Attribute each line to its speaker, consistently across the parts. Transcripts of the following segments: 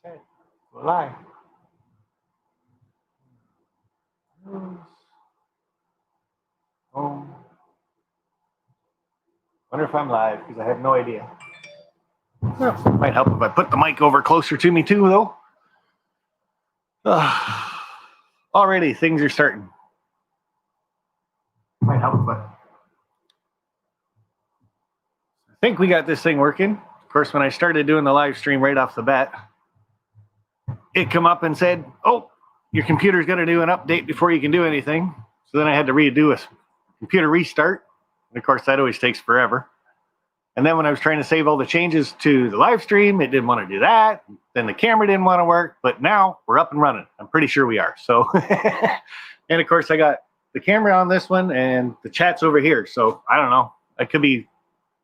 Speaker 1: Okay, we're live. Oh, wonder if I'm live because I have no idea. Well, might help if I put the mic over closer to me too, though. Already things are starting. Might help, but I think we got this thing working. Of course, when I started doing the live stream right off the bat, it come up and said, "Oh, your computer's got to do an update before you can do anything." So then I had to redo a computer restart, and of course that always takes forever. And then when I was trying to save all the changes to the live stream, it didn't want to do that. Then the camera didn't want to work, but now we're up and running. I'm pretty sure we are. So, and of course I got the camera on this one and the chat's over here. So I don't know. I could be a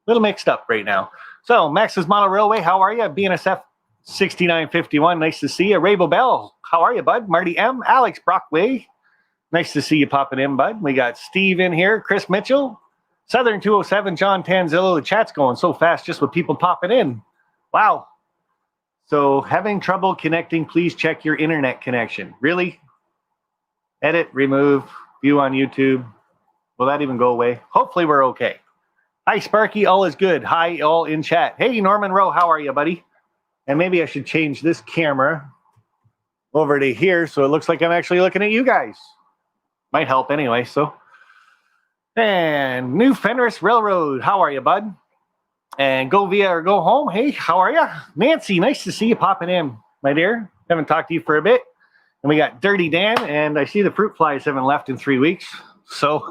Speaker 1: little mixed up right now. So Max's Model Railway, how are you? BNSF 6951, nice to see you. Rabo Bell, how are you, bud? Marty M, Alex Brockway, nice to see you popping in, bud. We got Steve in here, Chris Mitchell, Southern 207, John Tanzillo. The chat's going so fast just with people popping in. Wow. So having trouble connecting, please check your internet connection. Really? Edit, remove, view on YouTube. Will that even go away? Hopefully we're okay. Hi, Sparky. All is good. Hi, all in chat. Hey, Norman Rowe. How are you, buddy? And maybe I should change this camera over to here so it looks like I'm actually looking at you guys. Might help anyway, so. And New Fenris Railroad, how are you, bud? And Go Via or Go Home, hey, how are you? Nancy, nice to see you popping in, my dear. Haven't talked to you for a bit. And we got Dirty Dan, and I see the fruit flies haven't left in 3 weeks. So,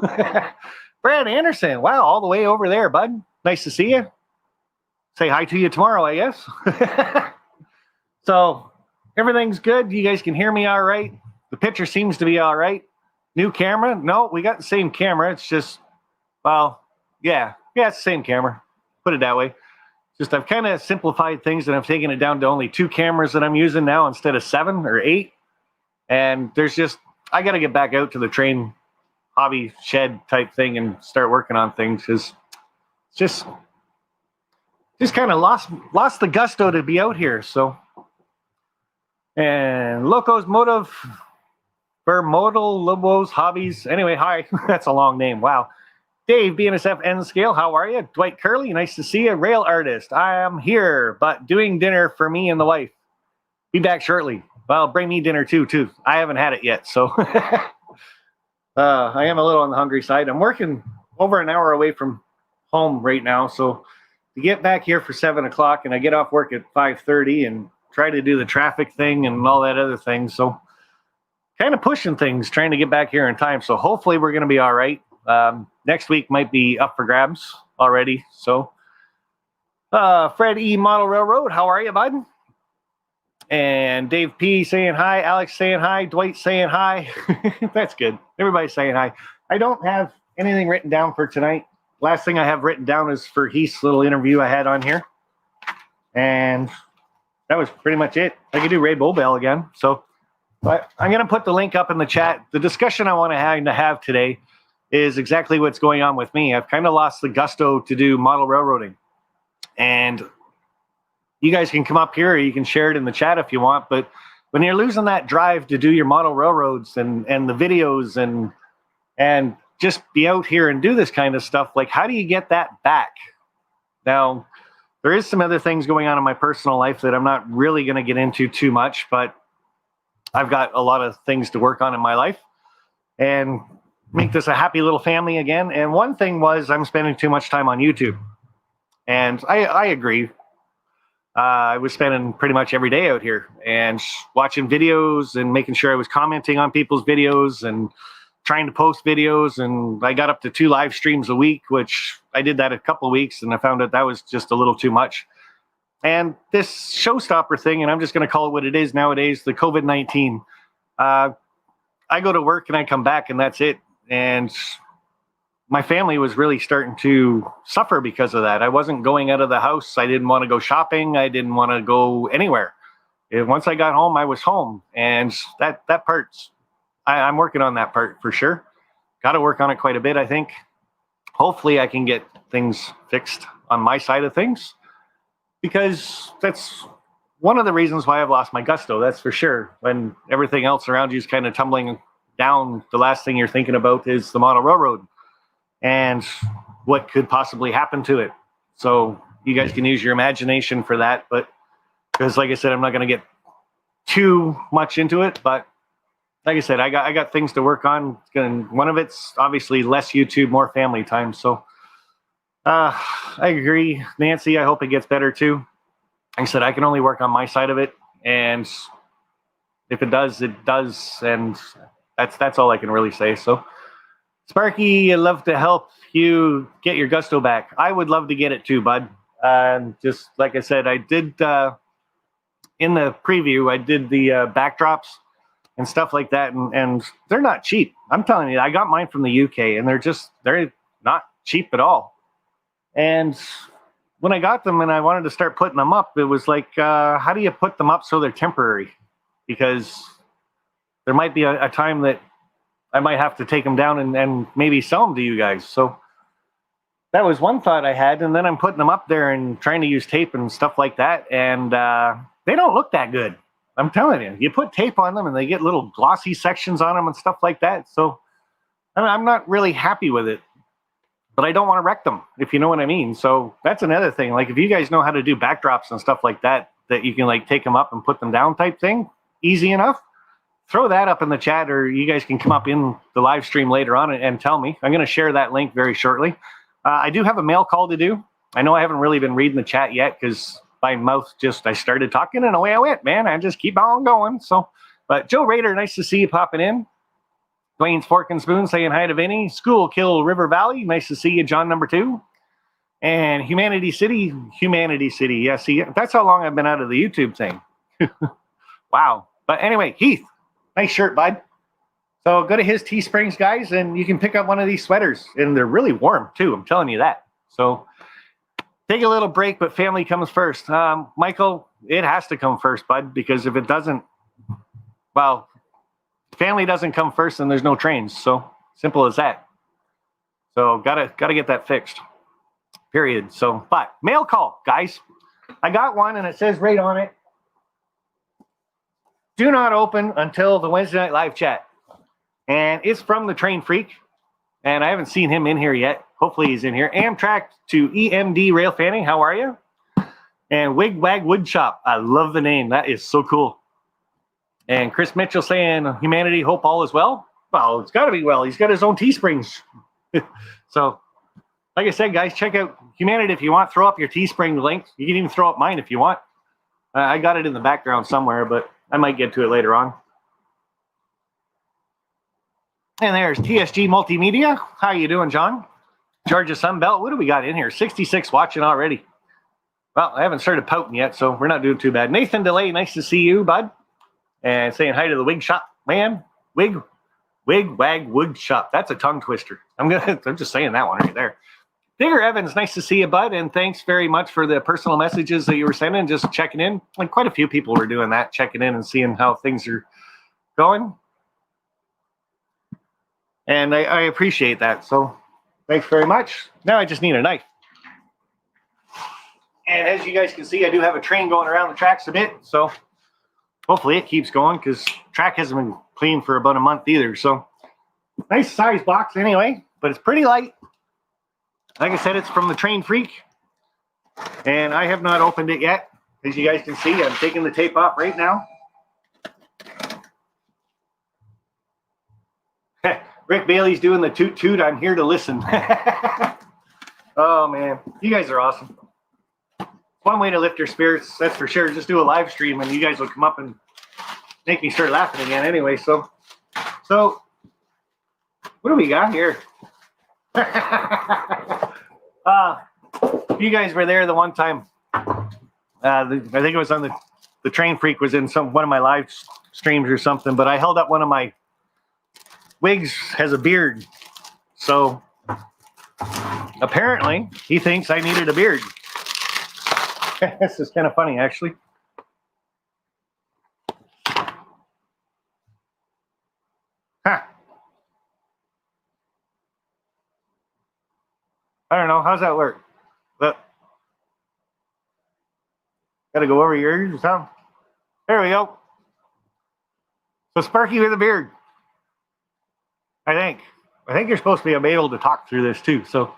Speaker 1: Brad Anderson, wow, all the way over there, bud. Nice to see you. Say hi to you tomorrow, I guess. So, everything's good. You guys can hear me all right. The picture seems to be all right. New camera? No, we got the same camera. It's just, well, yeah, it's the same camera. Put it that way. Just I've kind of simplified things and I've taken it down to only 2 cameras that I'm using now instead of 7 or 8. And there's just, I got to get back out to the train hobby shed type thing and start working on things because just kind of lost the gusto to be out here. So, and Locos Motive. Modal Lobos Hobbies. Anyway, hi. That's a long name. Wow. Dave, BNSF N Scale, how are you? Dwight Curley, nice to see you. Rail Artist, I am here, but doing dinner for me and the wife. Be back shortly. Well, bring me dinner too. I haven't had it yet, so. I am a little on the hungry side. I'm working over an hour away from home right now, so to get back here for 7 o'clock, and I get off work at 5:30 and try to do the traffic thing and all that other thing, so kind of pushing things, trying to get back here in time. So hopefully we're going to be all right. Next week might be up for grabs already. So Fred E. Model Railroad, how are you, bud? And Dave P. saying hi. Alex saying hi. Dwight saying hi. That's good. Everybody's saying hi. I don't have anything written down for tonight. Last thing I have written down is for Heath's little interview I had on here. And that was pretty much it. I could do Ray Bobel again. So but I'm going to put the link up in the chat. The discussion I want to have today is exactly what's going on with me. I've kind of lost the gusto to do model railroading. And you guys can come up here or you can share it in the chat if you want. But when you're losing that drive to do your model railroads and the videos and just be out here and do this kind of stuff, like how do you get that back? Now, there is some other things going on in my personal life that I'm not really going to get into too much, but I've got a lot of things to work on in my life and make this a happy little family again. And one thing was I'm spending too much time on YouTube. And I agree. I was spending pretty much every day out here and watching videos and making sure I was commenting on people's videos and trying to post videos. And I got up to 2 live streams a week, which I did that a couple of weeks. And I found that was just a little too much. And this showstopper thing, and I'm just going to call it what it is nowadays, the COVID-19. I go to work and I come back and that's it. And my family was really starting to suffer because of that. I wasn't going out of the house. I didn't want to go shopping. I didn't want to go anywhere. Once I got home, I was home. And that part's, I'm working on that part for sure. Got to work on it quite a bit, I think. Hopefully I can get things fixed on my side of things. Because that's one of the reasons why I've lost my gusto, that's for sure. When everything else around you is kind of tumbling down, the last thing you're thinking about is the model railroad and what could possibly happen to it. So you guys can use your imagination for that. But because, like I said, I'm not going to get too much into it. But like I said, I got things to work on. One of it's obviously less YouTube, more family time. So I agree, Nancy. I hope it gets better too. Like I said, I can only work on my side of it, and if it does, it does, and that's all I can really say. So, Sparky, I'd love to help you get your gusto back. I would love to get it too, bud. Just like I said, I did in the preview, I did the backdrops and stuff like that, and they're not cheap. I'm telling you, I got mine from the UK, and they're not cheap at all. And when I got them and I wanted to start putting them up, it was like, how do you put them up so they're temporary? Because there might be a time that I might have to take them down and maybe sell them to you guys. So that was one thought I had. And then I'm putting them up there and trying to use tape and stuff like that. And they don't look that good. I'm telling you, you put tape on them and they get little glossy sections on them and stuff like that. So I'm not really happy with it, but I don't want to wreck them, if you know what I mean. So that's another thing. Like if you guys know how to do backdrops and stuff like that, that you can like take them up and put them down type thing, easy enough, throw that up in the chat, or you guys can come up in the live stream later on and tell me. I'm going to share that link very shortly. I do have a mail call to do. I know I haven't really been reading the chat yet because my mouth I started talking and away I went, man. I just keep on going. So, but Joe Rader, nice to see you popping in. Dwayne's Fork and Spoon saying hi to Vinny. School Kill River Valley, nice to see you, John number 2. And Humanity City. Yeah, see, that's how long I've been out of the YouTube thing. Wow. But anyway, Heath, nice shirt, bud. So go to his Teesprings, guys, and you can pick up one of these sweaters. And they're really warm, too. I'm telling you that. So take a little break, but family comes first. Michael, it has to come first, bud, because if it doesn't, well, family doesn't come first, and there's no trains. So simple as that. So gotta get that fixed. Period. So, but mail call, guys. I got one, and it says right on it, do not open until the Wednesday night live chat. And it's from the Train Freak, and I haven't seen him in here yet. Hopefully he's in here. Amtrak to EMD Rail Fanning, how are you? And Wig Wag Wood Shop, I love the name. That is so cool. And Chris Mitchell saying, Humanity, hope all is well. Well, it's got to be well. He's got his own Teesprings. So, like I said, guys, check out Humanity if you want. Throw up your Teespring link. You can even throw up mine if you want. I got it in the background somewhere, but I might get to it later on. And there's TSG Multimedia. How you doing, John? Georgia Sunbelt. What do we got in here? 66 watching already. Well, I haven't started pouting yet, so we're not doing too bad. Nathan DeLay, nice to see you, bud. And saying hi to the Wig Shop, man. Wig Wag Wood Shop. That's a tongue twister. I'm just saying that one right there. Digger Evans, nice to see you, bud. And thanks very much for the personal messages that you were sending, just checking in. Like quite a few people were doing that, checking in and seeing how things are going. And I appreciate that. So thanks very much. Now I just need a knife. And as you guys can see, I do have a train going around the tracks a bit. So hopefully it keeps going because track hasn't been clean for about a month either. So nice size box anyway, but it's pretty light. Like I said, it's from the Train Freak. And I have not opened it yet. As you guys can see, I'm taking the tape off right now. Rick Bailey's doing the toot toot. I'm here to listen. Oh, man. You guys are awesome. One way to lift your spirits, that's for sure. Just do a live stream and you guys will come up and make me start laughing again anyway. So what do we got here? You guys were there the one time. I think it was on the Train Freak was in one of my live streams or something, but I held up one of my Wigs has a beard. So apparently he thinks I needed a beard. This is kind of funny, actually. Huh. I don't know. How's that work? But Gotta go over yours or something. There we go. So Sparky with a beard. I think you're supposed to be able to talk through this too. So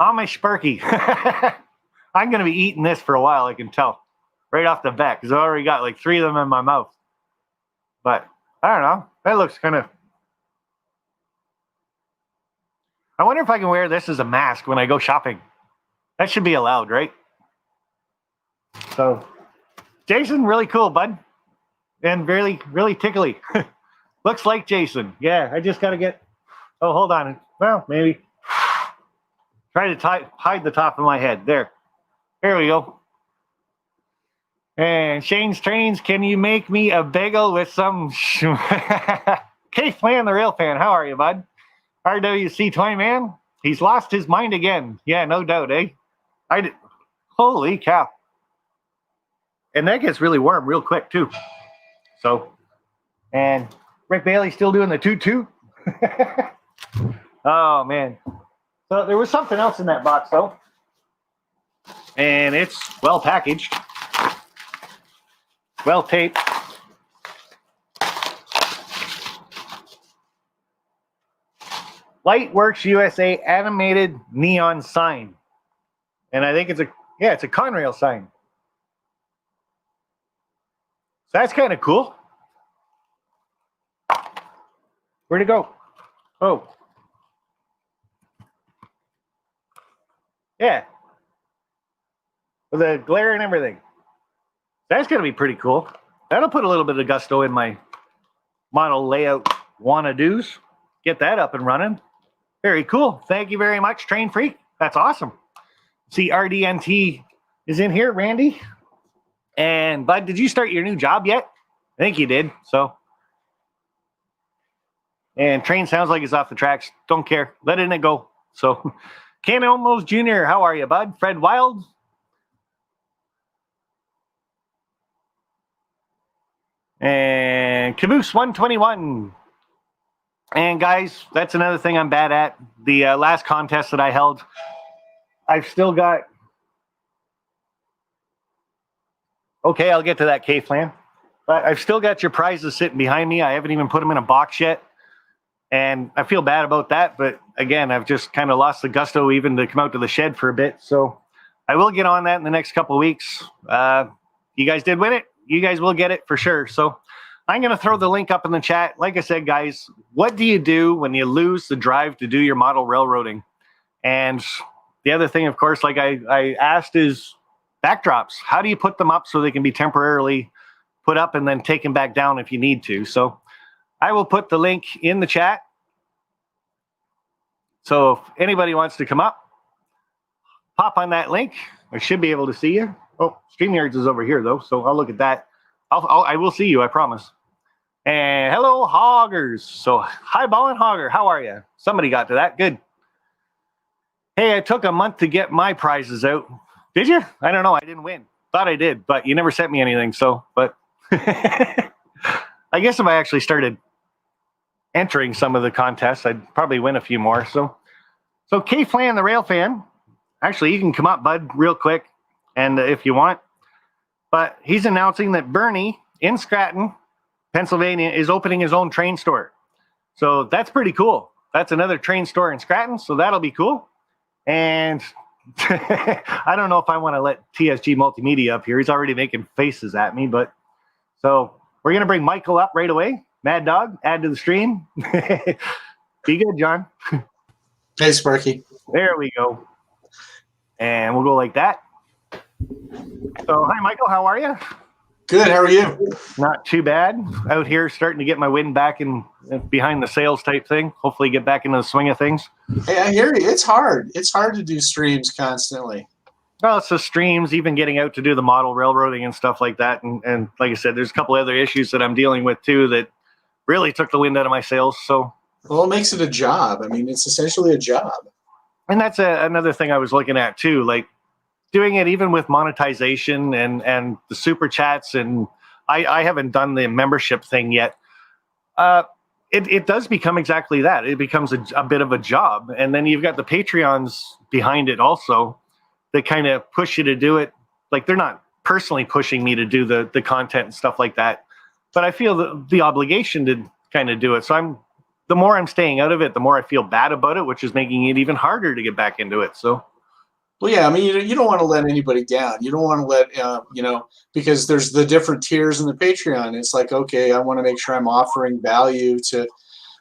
Speaker 1: I'm a Sparky. I'm gonna be eating this for a while, I can tell. Right off the bat, because I already got like 3 of them in my mouth. But I don't know. That looks kind of. I wonder if I can wear this as a mask when I go shopping. That should be allowed, right? So, Jason, really cool, bud. And really, really tickly. Looks like Jason. Yeah, I just got to get. Oh, hold on. Well, maybe. Try to hide the top of my head. There we go. And Shane's Trains, can you make me a bagel with some... Keith Man, the real fan. How are you, bud? RWC Toy Man, he's lost his mind again. Yeah, no doubt, eh? Holy cow. And that gets really warm real quick, too. So, and Rick Bailey's still doing the toot-toot. Oh, man. So there was something else in that box, though. And it's well packaged. Well taped. Lightworks USA animated neon sign. And I think it's a Conrail sign. So that's kind of cool. Where'd it go? Oh. Yeah. With the glare and everything. That's going to be pretty cool. That'll put a little bit of gusto in my model layout wanna-dos. Get that up and running. Very cool. Thank you very much, Train Freak. That's awesome. See, RDNT is in here, Randy. And, Bud, did you start your new job yet? I think you did, so. And Train sounds like it's off the tracks. Don't care. Let it go. So, Ken Olmos Jr., how are you, Bud? Fred Wild. And Caboose 121. And guys, that's another thing I'm bad at. The last contest that I held, I've still got. Okay, I'll get to that, K-Flan. But I've still got your prizes sitting behind me. I haven't even put them in a box yet. And I feel bad about that. But again, I've just kind of lost the gusto even to come out to the shed for a bit. So I will get on that in the next couple of weeks. You guys did win it. You guys will get it for sure. So I'm going to throw the link up in the chat. Like I said, guys, what do you do when you lose the drive to do your model railroading? And the other thing, of course, like I asked is backdrops. How do you put them up so they can be temporarily put up and then taken back down if you need to? So I will put the link in the chat. So if anybody wants to come up, pop on that link. I should be able to see you. Oh, StreamYards is over here, though, so I'll look at that. I will see you, I promise. And hello, Hoggers. So, hi, Ballin' Hogger. How are you? Somebody got to that. Good. Hey, I took a month to get my prizes out. Did you? I don't know. I didn't win. Thought I did, but you never sent me anything, so, but I guess if I actually started entering some of the contests, I'd probably win a few more. So K-Flan, the rail fan, actually, you can come up, bud, real quick. And if you want, but he's announcing that Bernie in Scranton, Pennsylvania, is opening his own train store. So that's pretty cool. That's another train store in Scranton. So that'll be cool. And I don't know if I want to let TSG Multimedia up here. He's already making faces at me, but so we're going to bring Michael up right away. Mad Dog, add to the stream. Be good, John.
Speaker 2: Hey, Sparky.
Speaker 1: There we go. And we'll go like that. So, hi, Michael. How are you?
Speaker 2: Good. How are you?
Speaker 1: Not too bad. Out here starting to get my wind back in behind the sails type thing. Hopefully get back into the swing of things.
Speaker 2: Hey, I hear you. It's hard. It's hard to do streams constantly.
Speaker 1: Well, it's the streams, even getting out to do the model railroading and stuff like that. And like I said, there's a couple other issues that I'm dealing with, too, that really took the wind out of my sails. So,
Speaker 2: well, it makes it a job. I mean, it's essentially a job.
Speaker 1: And that's another thing I was looking at, too. Like, doing it even with monetization and the super chats, and I haven't done the membership thing yet. It does become exactly that. It becomes a bit of a job. And then you've got the Patreons behind it also that kind of push you to do it. Like, they're not personally pushing me to do the content and stuff like that. But I feel the obligation to kind of do it. So the more I'm staying out of it, the more I feel bad about it, which is making it even harder to get back into it. So.
Speaker 2: Well, yeah, I mean, you don't want to let anybody down. You don't want to let, because there's the different tiers in the Patreon. It's like, okay, I want to make sure I'm offering value to,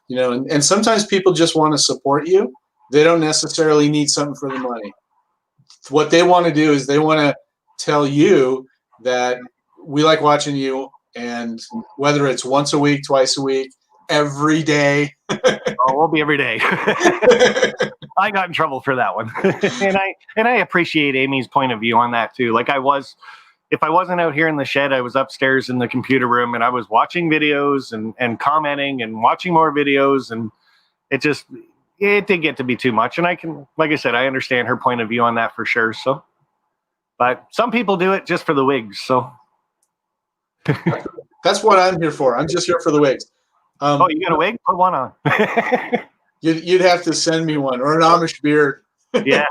Speaker 2: and sometimes people just want to support you. They don't necessarily need something for the money. What they want to do is they want to tell you that we like watching you, and whether it's once a week, twice a week, every day.
Speaker 1: Oh, we'll be every day. I got in trouble for that one. and I appreciate Amy's point of view on that too. Like if I wasn't out here in the shed, I was upstairs in the computer room and I was watching videos and commenting and watching more videos, and it did get to be too much. And like I said, I understand her point of view on that for sure. So, but some people do it just for the wigs. So
Speaker 2: that's what I'm here for. I'm just here for the wigs.
Speaker 1: Oh, you got a wig? Put one on.
Speaker 2: You'd have to send me one, or an Amish beard.
Speaker 1: Yeah,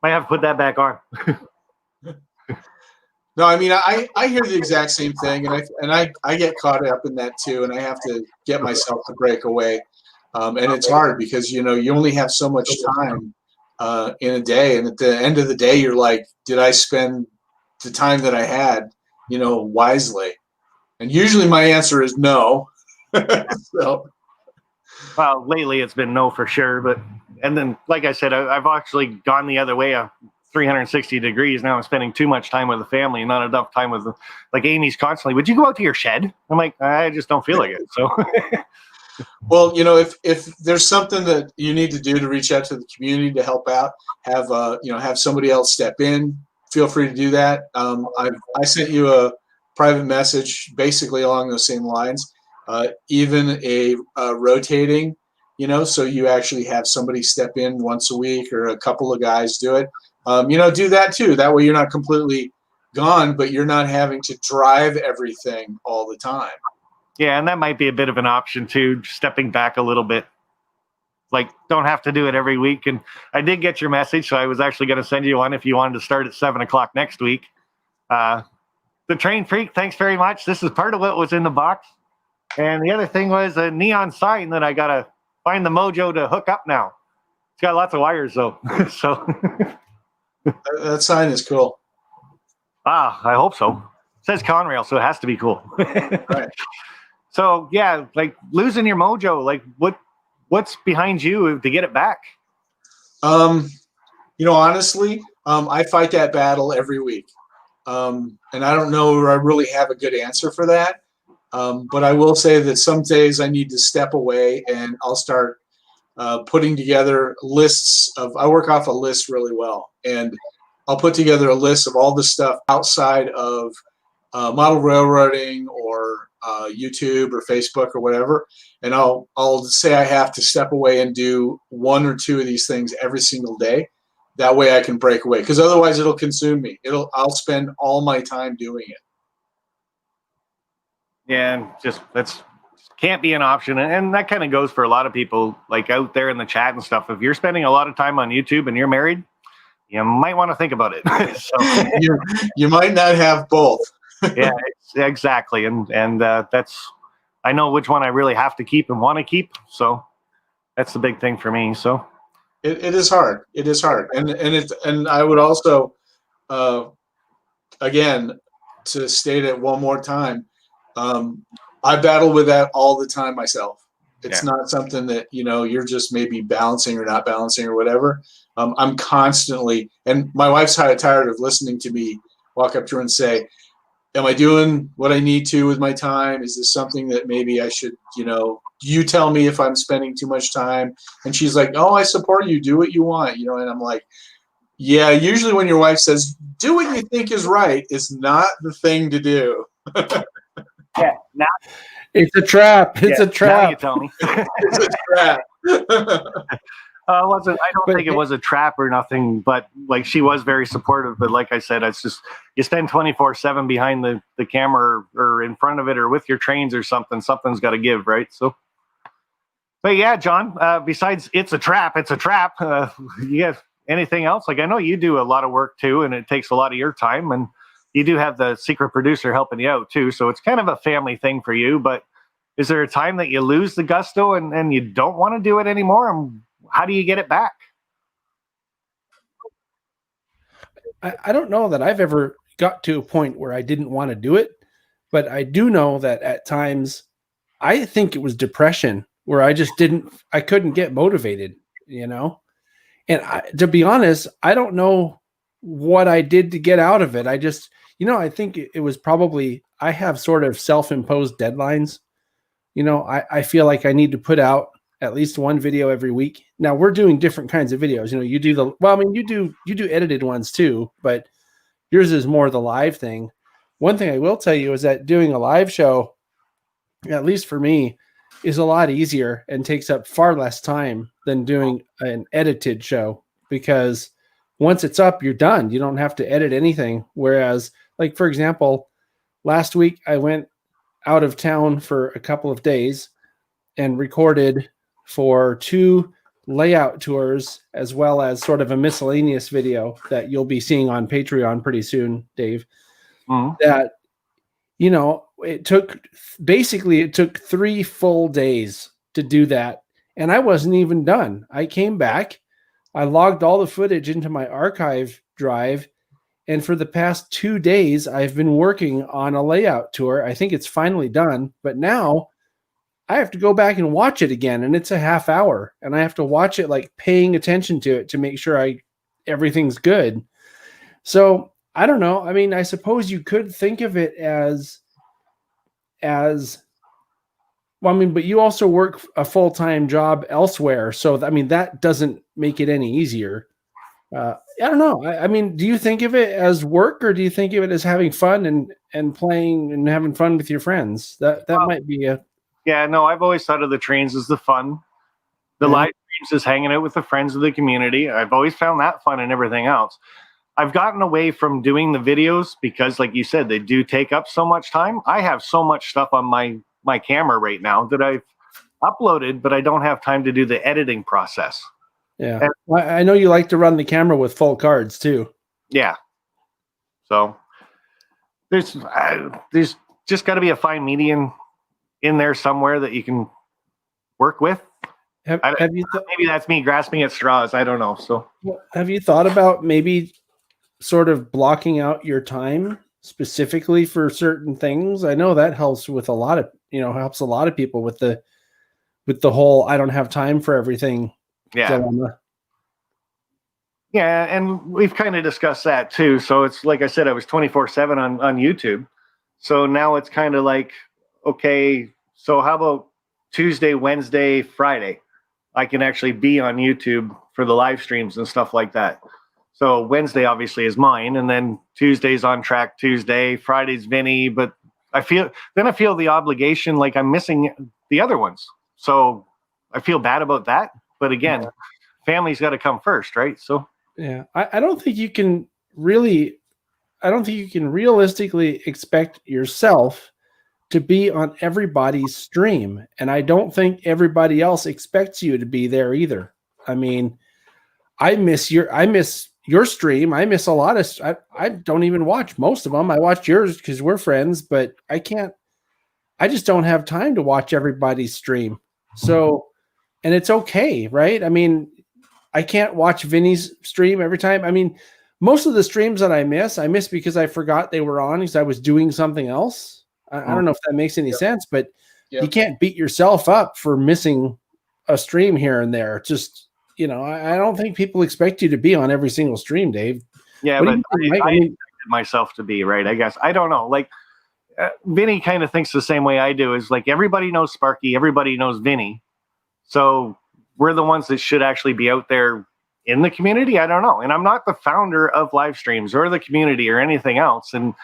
Speaker 1: might have to put that back on.
Speaker 2: No, I mean, I hear the exact same thing, and I get caught up in that too, and I have to get myself to break away, and it's hard because you only have so much time in a day, and at the end of the day, you're like, did I spend the time that I had, wisely? And usually my answer is no. So.
Speaker 1: Well, lately it's been no for sure, and then like I said, I've actually gone the other way. 360 degrees. Now I'm spending too much time with the family and not enough time with like Amy's constantly, would you go out to your shed? I'm like, I just don't feel like it. So.
Speaker 2: Well, if there's something that you need to do to reach out to the community to help out, have somebody else step in, feel free to do that. I sent you a private message basically along those same lines, even a rotating, so you actually have somebody step in once a week or a couple of guys do it. Do that too. That way you're not completely gone, but you're not having to drive everything all the time.
Speaker 1: Yeah, and that might be a bit of an option too, stepping back a little bit. Like, don't have to do it every week. And I did get your message, so I was actually going to send you one if you wanted to start at 7:00 next week. The Train Freak, thanks very much. This is part of what was in the box. And the other thing was a neon sign that I got to find the mojo to hook up now. It's got lots of wires though. So
Speaker 2: that sign is cool.
Speaker 1: I hope so. It says Conrail, so it has to be cool.
Speaker 2: Right.
Speaker 1: So yeah, like losing your mojo, like what's behind you to get it back?
Speaker 2: Honestly, I fight that battle every week. And I don't know if I really have a good answer for that. But I will say that some days I need to step away and I'll start putting together lists I work off a list really well. And I'll put together a list of all the stuff outside of model railroading or YouTube or Facebook or whatever. And I'll say I have to step away and do one or two of these things every single day. That way I can break away, because otherwise it'll consume me. I'll spend all my time doing it.
Speaker 1: Yeah, and that's can't be an option. And that kind of goes for a lot of people like out there in the chat and stuff. If you're spending a lot of time on YouTube and you're married, you might want to think about it. So
Speaker 2: you might not have both.
Speaker 1: Yeah, exactly. And that's, I know which one I really have to keep and want to keep. So that's the big thing for me. So
Speaker 2: it is hard. It is hard. And I would also, again, to state it one more time, I battle with that all the time myself. It's not something that, you're just maybe balancing or not balancing or whatever. I'm constantly, and my wife's tired of listening to me walk up to her and say, am I doing what I need to with my time? Is this something that maybe I should, you tell me if I'm spending too much time? And she's like, oh, I support you. Do what you want, and I'm like, yeah, usually when your wife says, do what you think is right is not the thing to do.
Speaker 1: Yeah, now
Speaker 3: it's a trap. It's a trap.
Speaker 1: Now you tell me.
Speaker 2: It's a trap.
Speaker 1: I don't think it was a trap or nothing, but like she was very supportive. But like I said, it's just you spend 24/7 behind the camera or in front of it or with your trains or something. Something's got to give, right? So, but yeah, John. Besides, it's a trap. It's a trap. You have anything else? Like I know you do a lot of work too, and it takes a lot of your time. And you do have the secret producer helping you out too. So it's kind of a family thing for you. But is there a time that you lose the gusto and you don't want to do it anymore? And how do you get it back?
Speaker 3: I don't know that I've ever got to a point where I didn't want to do it, but I do know that at times I think it was depression where I couldn't get motivated, And to be honest, I don't know what I did to get out of it. I just, I think it was probably, I have sort of self-imposed deadlines. I feel like I need to put out at least one video every week. Now we're doing different kinds of videos. You do you do edited ones too, but yours is more the live thing. One thing I will tell you is that doing a live show, at least for me, is a lot easier and takes up far less time than doing an edited show, because once it's up, you're done. You don't have to edit anything. Whereas, like, for example, last week I went out of town for a couple of days and recorded for 2 layout tours, as well as sort of a miscellaneous video that you'll be seeing on Patreon pretty soon, Dave.
Speaker 1: Mm-hmm.
Speaker 3: That, it took 3 full days to do that. And I wasn't even done. I came back, I logged all the footage into my archive drive. And for the past 2 days, I've been working on a layout tour. I think it's finally done, but now I have to go back and watch it again. And it's a half hour, and I have to watch it like paying attention to it to make sure everything's good. So I don't know. I mean, I suppose you could think of it as well, but you also work a full-time job elsewhere. So, that doesn't make it any easier. I don't know. I mean, do you think of it as work, or do you think of it as having fun and playing and having fun with your friends? That might be a...
Speaker 1: Yeah, no, I've always thought of the trains as the fun. The live streams is hanging out with the friends of the community. I've always found that fun and everything else. I've gotten away from doing the videos because, like you said, they do take up so much time. I have so much stuff on my camera right now that I've uploaded, but I don't have time to do the editing process.
Speaker 3: Yeah. And I know you like to run the camera with full cards too.
Speaker 1: Yeah. So there's just got to be a fine median in there somewhere that you can work with. Maybe that's me grasping at straws. I don't know. So
Speaker 3: have you thought about maybe sort of blocking out your time specifically for certain things? I know that helps with helps a lot of people with the whole, I don't have time for everything.
Speaker 1: Yeah. Dilemma. Yeah. And we've kind of discussed that too. So it's like I said, I was 24/7 on YouTube. So now it's kind of like, okay, so how about Tuesday, Wednesday, Friday? I can actually be on YouTube for the live streams and stuff like that. So Wednesday obviously is mine, and then Tuesday's On Track Tuesday, Friday's Vinny, but I feel the obligation like I'm missing the other ones. So I feel bad about that. But again, family's got to come first, right? So
Speaker 3: yeah, I don't think you can realistically expect yourself to be on everybody's stream. And I don't think everybody else expects you to be there either. I mean, I miss your stream. I miss a lot of, I don't even watch most of them. I watch yours because we're friends, but I just don't have time to watch everybody's stream. So, and it's okay, right? I mean, I can't watch Vinny's stream every time. I mean, most of the streams that I miss because I forgot they were on because I was doing something else. I don't know if that makes any sense, but you can't beat yourself up for missing a stream here and there. Just, I don't think people expect you to be on every single stream, Dave.
Speaker 1: Yeah, but I expected myself to be, right? I guess. I don't know. Like, Vinny kind of thinks the same way I do. Is like everybody knows Sparky, everybody knows Vinny. So we're the ones that should actually be out there in the community. I don't know. And I'm not the founder of live streams or the community or anything else. And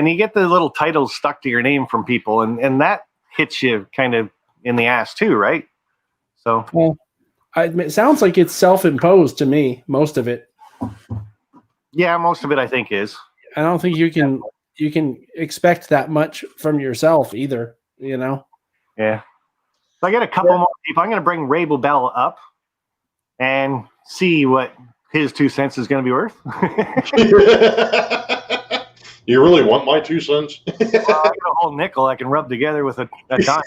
Speaker 1: you get the little titles stuck to your name from people, and that hits you kind of in the ass too, right? So,
Speaker 3: well, it sounds like it's self-imposed to me, most of it.
Speaker 1: Yeah, most of it I think is.
Speaker 3: I don't think you can expect that much from yourself either, Yeah.
Speaker 1: So I got a couple more people. I'm going to bring Ray Bell up and see what his 2 cents is going to be worth.
Speaker 4: You really want my 2 cents?
Speaker 1: Well, I got a whole nickel I can rub together with a dime.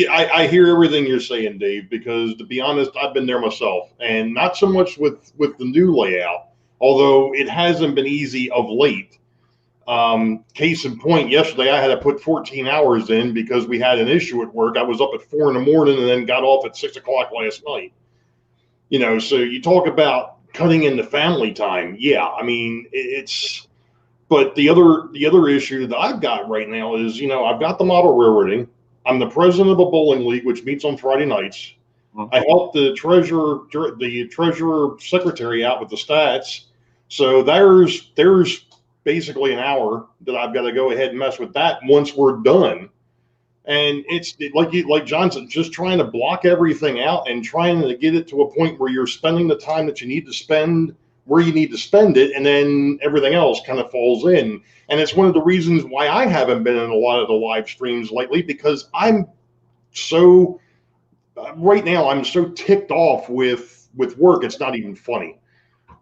Speaker 4: I hear everything you're saying, Dave, because to be honest, I've been there myself, and not so much with the new layout, although it hasn't been easy of late. Case in point, yesterday I had to put 14 hours in because we had an issue at work. I was up at 4 in the morning and then got off at 6 o'clock last night. You know, so you talk about cutting into family time. Yeah, I mean, it's, but the other issue that I've got right now is, you know, I've got the model railroading. I'm the president of a bowling league, which meets on Friday nights. I help the treasurer secretary out with the stats. So there's basically an hour that I've got to go ahead and mess with that once we're done. And it's like Johnson, just trying to block everything out and trying to get it to a point where you're spending the time that you need to spend where you need to spend it, and then everything else kind of falls in. And it's one of the reasons why I haven't been in a lot of the live streams lately, because I'm so right now I'm so ticked off with work. It's not even funny.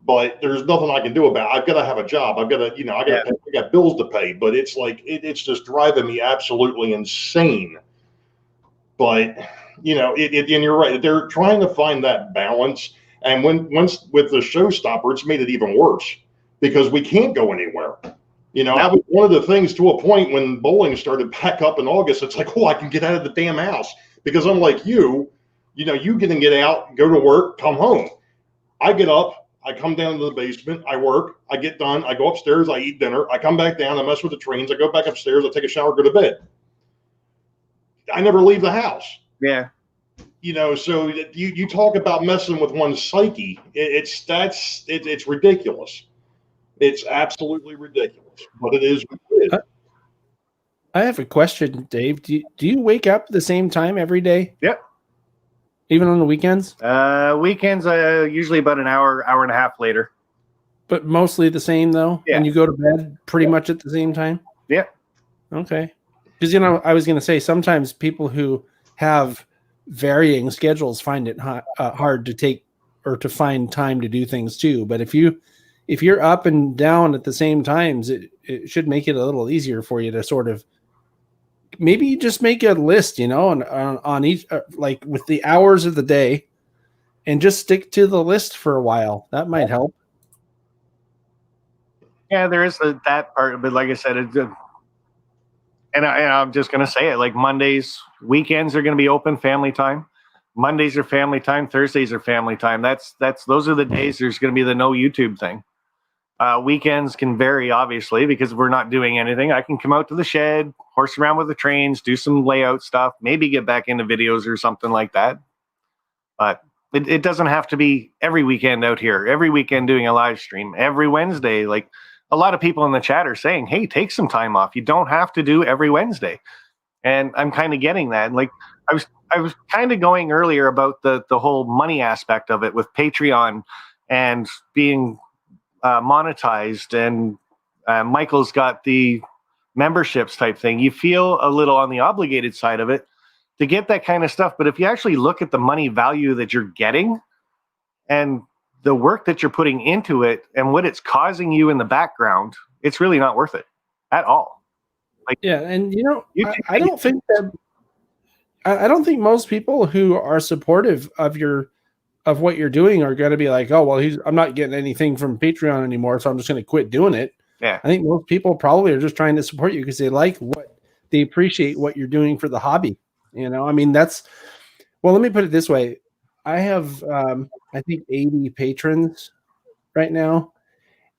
Speaker 4: But there's nothing I can do about it. I've got to have a job. I've got to, you know, I got bills to pay. But it's like it's just driving me absolutely insane. But you know, and you're right. They're trying to find that balance. And once with the showstopper, it's made it even worse because we can't go anywhere. You know, I was one of the things to a point when bowling started back up in August. It's like, oh, I can get out of the damn house because unlike you know, you can get out, go to work, come home. I get up. I come down to the basement, I work, I get done, I go upstairs, I eat dinner, I come back down, I mess with the trains, I go back upstairs, I take a shower, go to bed. I never leave the house.
Speaker 1: Yeah.
Speaker 4: You know, so you talk about messing with one's psyche. It's ridiculous. It's absolutely ridiculous, but it is what it is.
Speaker 3: I have a question, Dave. Do you wake up the same time every day?
Speaker 1: Yep.
Speaker 3: Even on the weekends?
Speaker 1: Weekends, usually about an hour and a half later.
Speaker 3: But mostly the same, though?
Speaker 1: Yeah.
Speaker 3: And you go to bed pretty much at the same time?
Speaker 1: Yeah.
Speaker 3: Okay. Because, you know, I was going to say, sometimes people who have varying schedules find it hard to take or to find time to do things, too. But if you're up and down at the same times, it should make it a little easier for you to sort of, maybe you just make a list, you know, on each, like with the hours of the day, and just stick to the list for a while. That might help.
Speaker 1: Yeah, there is that part, but like I said, I'm just going to say it, like Mondays, weekends are going to be open family time. Mondays are family time. Thursdays are family time. Those are the days there's going to be the no YouTube thing. Weekends can vary, obviously, because we're not doing anything. I can come out to the shed, horse around with the trains, do some layout stuff, maybe get back into videos or something like that. But it doesn't have to be every weekend out here, every weekend doing a live stream, every Wednesday. Like a lot of people in the chat are saying, hey, take some time off. You don't have to do every Wednesday. And I'm kind of getting that. Like I was kind of going earlier about the whole money aspect of it with Patreon and being monetized, and Michael's got the memberships type thing. You feel a little on the obligated side of it to get that kind of stuff. But if you actually look at the money value that you're getting and the work that you're putting into it and what it's causing you in the background, it's really not worth it at all. Like,
Speaker 3: yeah. And you know, I don't think most people who are supportive of what you're doing are going to be like, oh, well, I'm not getting anything from Patreon anymore, so I'm just going to quit doing it.
Speaker 1: Yeah.
Speaker 3: I think most people probably are just trying to support you because they appreciate what you're doing for the hobby. You know, I mean, well, let me put it this way. I have, I think 80 patrons right now.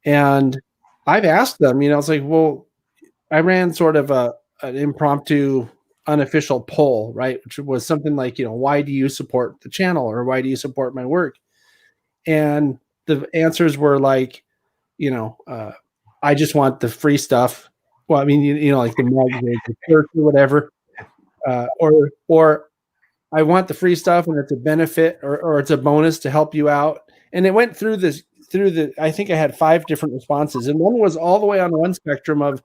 Speaker 3: And I've asked them, you know, it's like, well, I ran sort of an impromptu unofficial poll, right? Which was something like, you know, why do you support the channel, or why do you support my work? And the answers were like, you know, I just want the free stuff. Well, I mean, you know, like the magazine, the church or whatever, or I want the free stuff and it's a benefit or it's a bonus to help you out. And it went through I think I had 5 different responses, and one was all the way on one spectrum of,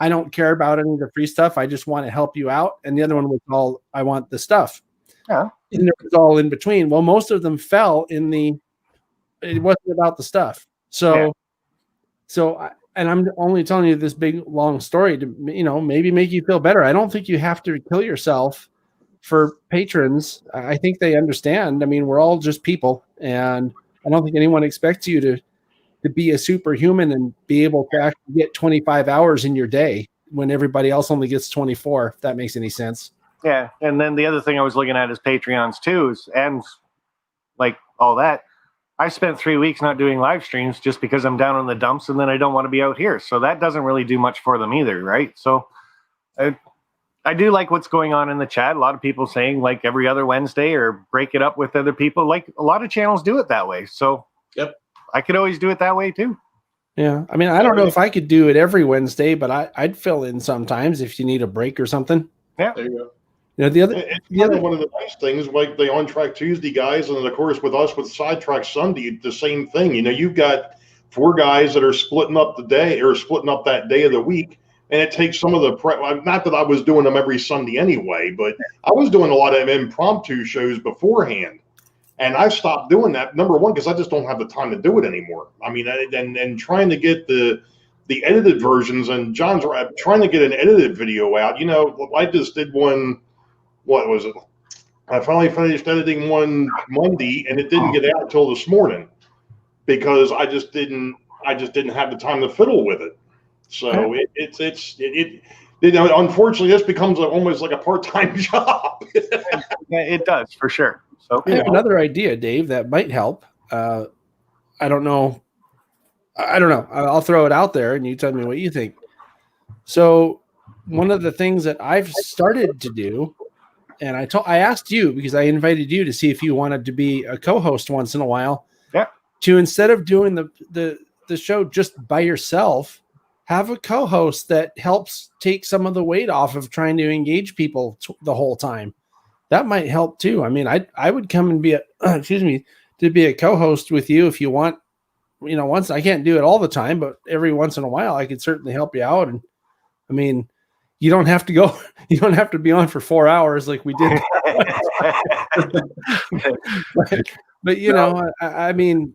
Speaker 3: I don't care about any of the free stuff, I just want to help you out. And the other one was all, I want the stuff.
Speaker 1: Yeah.
Speaker 3: And it was all in between. Well, most of them fell in it wasn't about the stuff. So And I'm only telling you this big long story to, maybe make you feel better. I don't think you have to kill yourself for patrons. I think they understand. I mean, we're all just people, and I don't think anyone expects you to be a superhuman and be able to actually get 25 hours in your day when everybody else only gets 24, if that makes any sense.
Speaker 1: Yeah. And then the other thing I was looking at is Patreons too, and like all that. I spent 3 weeks not doing live streams just because I'm down in the dumps, and then I don't want to be out here. So that doesn't really do much for them either, right? So I do like what's going on in the chat. A lot of people saying like every other Wednesday or break it up with other people. Like a lot of channels do it that way. So
Speaker 2: Yep.
Speaker 1: I could always do it that way too.
Speaker 3: Yeah. I mean, I don't know if I could do it every Wednesday, but I'd fill in sometimes if you need a break or something.
Speaker 1: Yeah.
Speaker 2: There you go.
Speaker 3: The other
Speaker 4: One of the nice things, like the On Track Tuesday guys, and then of course with us with Sidetrack Sunday, the same thing. You've got 4 guys that are splitting up the day or splitting up that day of the week, and it takes some of the not that I was doing them every Sunday anyway, but I was doing a lot of impromptu shows beforehand, and I stopped doing that. Number one, because I just don't have the time to do it anymore. I mean, and trying to get the edited versions, and John's trying to get an edited video out. I just did one. What was it? I finally finished editing one Monday, and it didn't get out until this morning because I just didn't have the time to fiddle with it. So unfortunately, this becomes almost like a part-time job.
Speaker 1: It does for sure. So
Speaker 3: I have another idea, Dave, that might help. I don't know. I'll throw it out there, and you tell me what you think. So one of the things that I've started to do, and I asked you because I invited you to see if you wanted to be a co-host once in a while.
Speaker 1: Yeah.
Speaker 3: To instead of doing the show just by yourself, have a co-host that helps take some of the weight off of trying to engage people the whole time. That might help too. I mean, I would come and be to be a co-host with you if you want. Once I can't do it all the time, but every once in a while I could certainly help you out. And I mean, you don't have to go. You don't have to be on for 4 hours like we did. but I mean,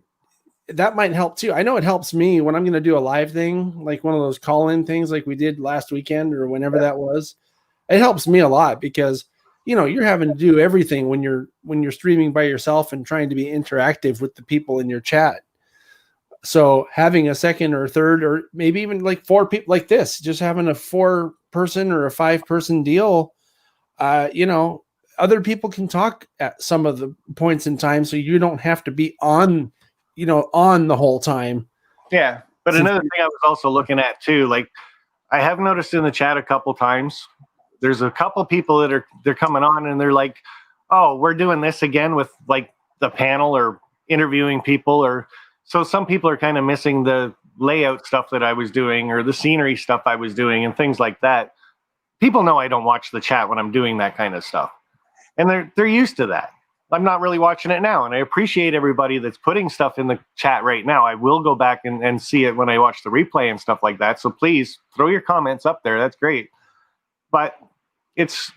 Speaker 3: that might help too. I know it helps me when I'm going to do a live thing, like one of those call-in things, like we did last weekend or whenever that was. It helps me a lot because you're having to do everything when you're streaming by yourself and trying to be interactive with the people in your chat. So having a second or third, or maybe even like 4 people like this, just having a 4-person or a 5-person deal, other people can talk at some of the points in time. So you don't have to be on the whole time.
Speaker 1: Yeah. But another thing I was also looking at too, like I have noticed in the chat a couple times, there's a couple people they're coming on and they're like, oh, we're doing this again with like the panel or interviewing people, or so some people are kind of missing the layout stuff that I was doing or the scenery stuff I was doing and things like that. People know I don't watch the chat when I'm doing that kind of stuff. And they're used to that. I'm not really watching it now. And I appreciate everybody that's putting stuff in the chat right now. I will go back and see it when I watch the replay and stuff like that. So please throw your comments up there. That's great. But it's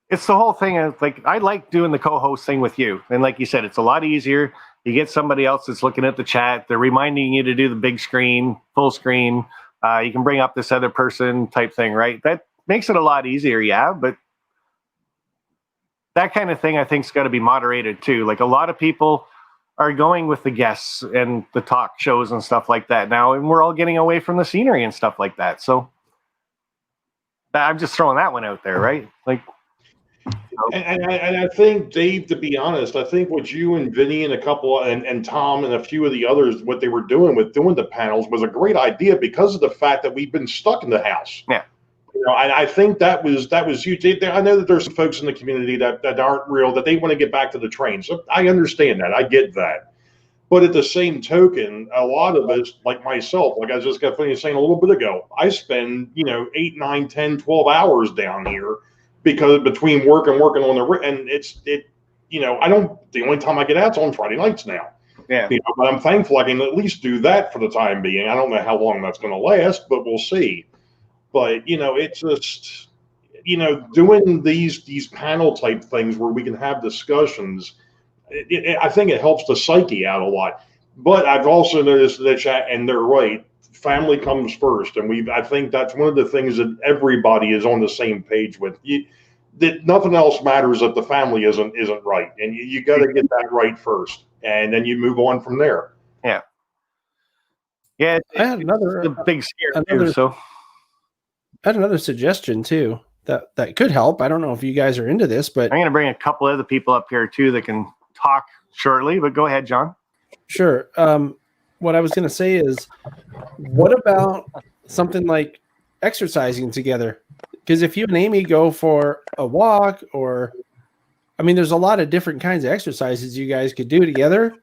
Speaker 1: the whole thing of like, I like doing the co-host thing with you. And like you said, it's a lot easier. You get somebody else that's looking at the chat. They're reminding you to do the big screen, full screen. You can bring up this other person type thing, right? That makes it a lot easier. Yeah. But that kind of thing, I think, has got to be moderated too. Like a lot of people are going with the guests and the talk shows and stuff like that now, and we're all getting away from the scenery and stuff like that. So I'm just throwing that one out there, right? Like,
Speaker 4: and I think, Dave, to be honest, I think what you and Vinny and a couple and Tom and a few of the others, what they were doing with doing the panels was a great idea because of the fact that we've been stuck in the house.
Speaker 1: Yeah.
Speaker 4: I think that was huge. I know that there's some folks in the community that aren't real, that they want to get back to the train. So I understand that. I get that. But at the same token, a lot of us, like myself, like I just got finished saying a little bit ago, I spend, 8, 9, 10, 12 hours down here because between work and working on and the only time I get out's on Friday nights now.
Speaker 1: Yeah.
Speaker 4: But I'm thankful I can at least do that for the time being. I don't know how long that's going to last, but we'll see. But, it's just, doing these panel type things where we can have discussions, I think it helps the psyche out a lot. But I've also noticed that, chat, and they're right. Family comes first, and I think that's one of the things that everybody is on the same page with. That nothing else matters if the family isn't right, and you got to get that right first, and then you move on from there.
Speaker 1: Yeah. Yeah.
Speaker 3: I had another
Speaker 1: It's a big scare too. So
Speaker 3: I had another suggestion too that could help. I don't know if you guys are into this, but
Speaker 1: I'm going to bring a couple other people up here too that can talk shortly. But go ahead, John.
Speaker 3: sure. What I was going to say is, what about something like exercising together? Because if you and Amy go for a walk, or, I mean, there's a lot of different kinds of exercises you guys could do together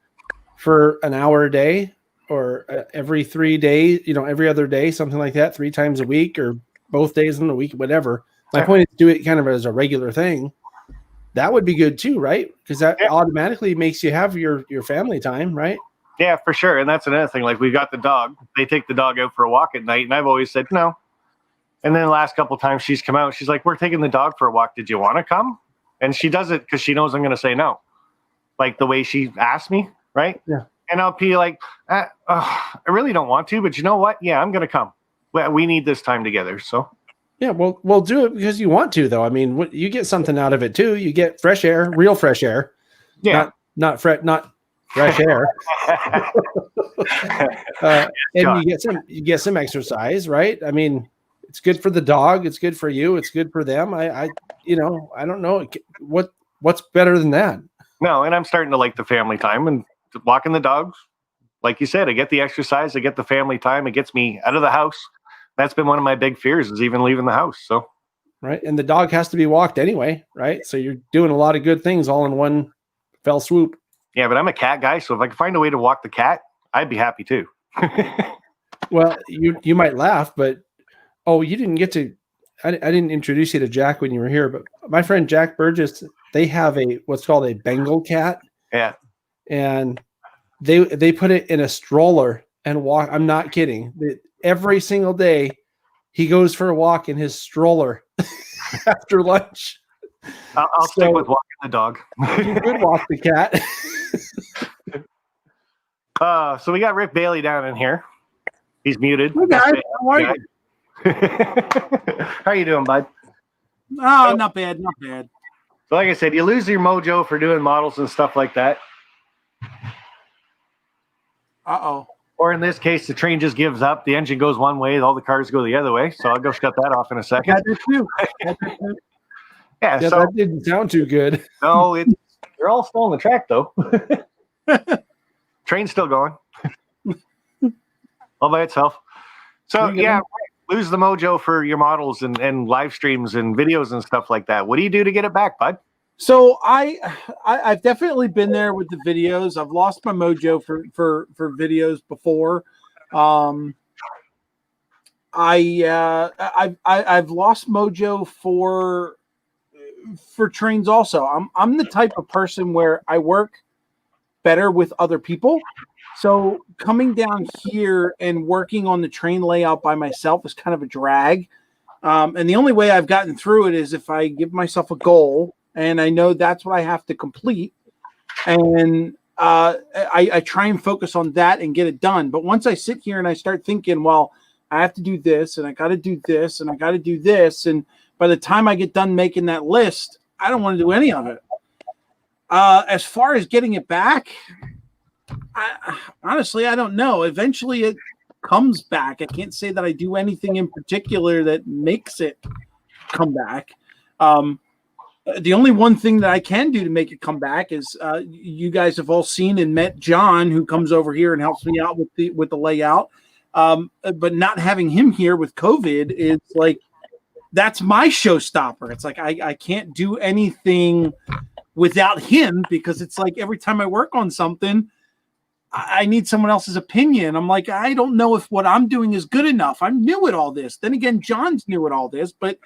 Speaker 3: for an hour a day, or every 3 days, every other day, something like that, 3 times a week, or both days in the week, whatever. My point is, do it kind of as a regular thing. That would be good too, right? Because that automatically makes you have your family time, right?
Speaker 1: Yeah, for sure. And that's another thing. Like, we've got the dog. They take the dog out for a walk at night, and I've always said no. And then the last couple of times she's come out, she's like, "We're taking the dog for a walk. Did you want to come?" And she does it because she knows I'm going to say no. Like the way she asked me, right?
Speaker 3: Yeah.
Speaker 1: And I'll be like, I really don't want to, but you know what? Yeah, I'm going to come. We need this time together. So.
Speaker 3: Yeah, well, we'll do it because you want to, though. I mean, you get something out of it too. You get fresh air, real fresh air.
Speaker 1: Yeah.
Speaker 3: Not fresh air. And you get some exercise, right? I mean, it's good for the dog. It's good for you. It's good for them. I don't know what's better than that.
Speaker 1: No, and I'm starting to like the family time and walking the dogs. Like you said, I get the exercise, I get the family time. It gets me out of the house. That's been one of my big fears, is even leaving the house. So,
Speaker 3: right, and the dog has to be walked anyway, right? So you're doing a lot of good things all in one fell swoop.
Speaker 1: Yeah, but I'm a cat guy, so if I could find a way to walk the cat, I'd be happy too.
Speaker 3: Well, you might laugh, but you didn't get to. I didn't introduce you to Jack when you were here, but my friend Jack Burgess, they have what's called a Bengal cat.
Speaker 1: Yeah,
Speaker 3: and they put it in a stroller and walk. I'm not kidding. Every single day, he goes for a walk in his stroller after lunch.
Speaker 1: I'll stick with walking the dog.
Speaker 3: You could walk the cat.
Speaker 1: So we got Rick Bailey down in here. He's muted.
Speaker 5: Hey guys, how are you?
Speaker 1: How you doing, bud?
Speaker 5: Oh, not bad, not bad.
Speaker 1: So like I said, you lose your mojo for doing models and stuff like that.
Speaker 5: Uh-oh.
Speaker 1: Or in this case, the train just gives up. The engine goes one way, all the cars go the other way. So I'll go shut that off in a second.
Speaker 5: I did too.
Speaker 1: Yeah,
Speaker 3: Yeah,
Speaker 1: so
Speaker 3: that didn't sound too good.
Speaker 1: no, they're all still on the track though. Train's still going. All by itself. So yeah, lose the mojo for your models and live streams and videos and stuff like that. What do you do to get it back, bud?
Speaker 5: So I've definitely been there with the videos. I've lost my mojo for videos before. I've lost mojo for trains also. I'm the type of person where I work better with other people. So coming down here and working on the train layout by myself is kind of a drag. And the only way I've gotten through it is if I give myself a goal and I know that's what I have to complete. And I try and focus on that and get it done. But once I sit here and I start thinking, well, I have to do this and I got to do this and I got to do this. And by the time I get done making that list, I don't want to do any of it. As far as getting it back, honestly, I don't know. Eventually it comes back. I can't say that I do anything in particular that makes it come back. The only one thing that I can do to make it come back is you guys have all seen and met John, who comes over here and helps me out with the layout. But not having him here with COVID is like, that's my showstopper. It's like I can't do anything without him, because it's like every time I work on something, I need someone else's opinion. I'm like, I don't know if what I'm doing is good enough. I'm new at all this. Then again, John's new at all this, but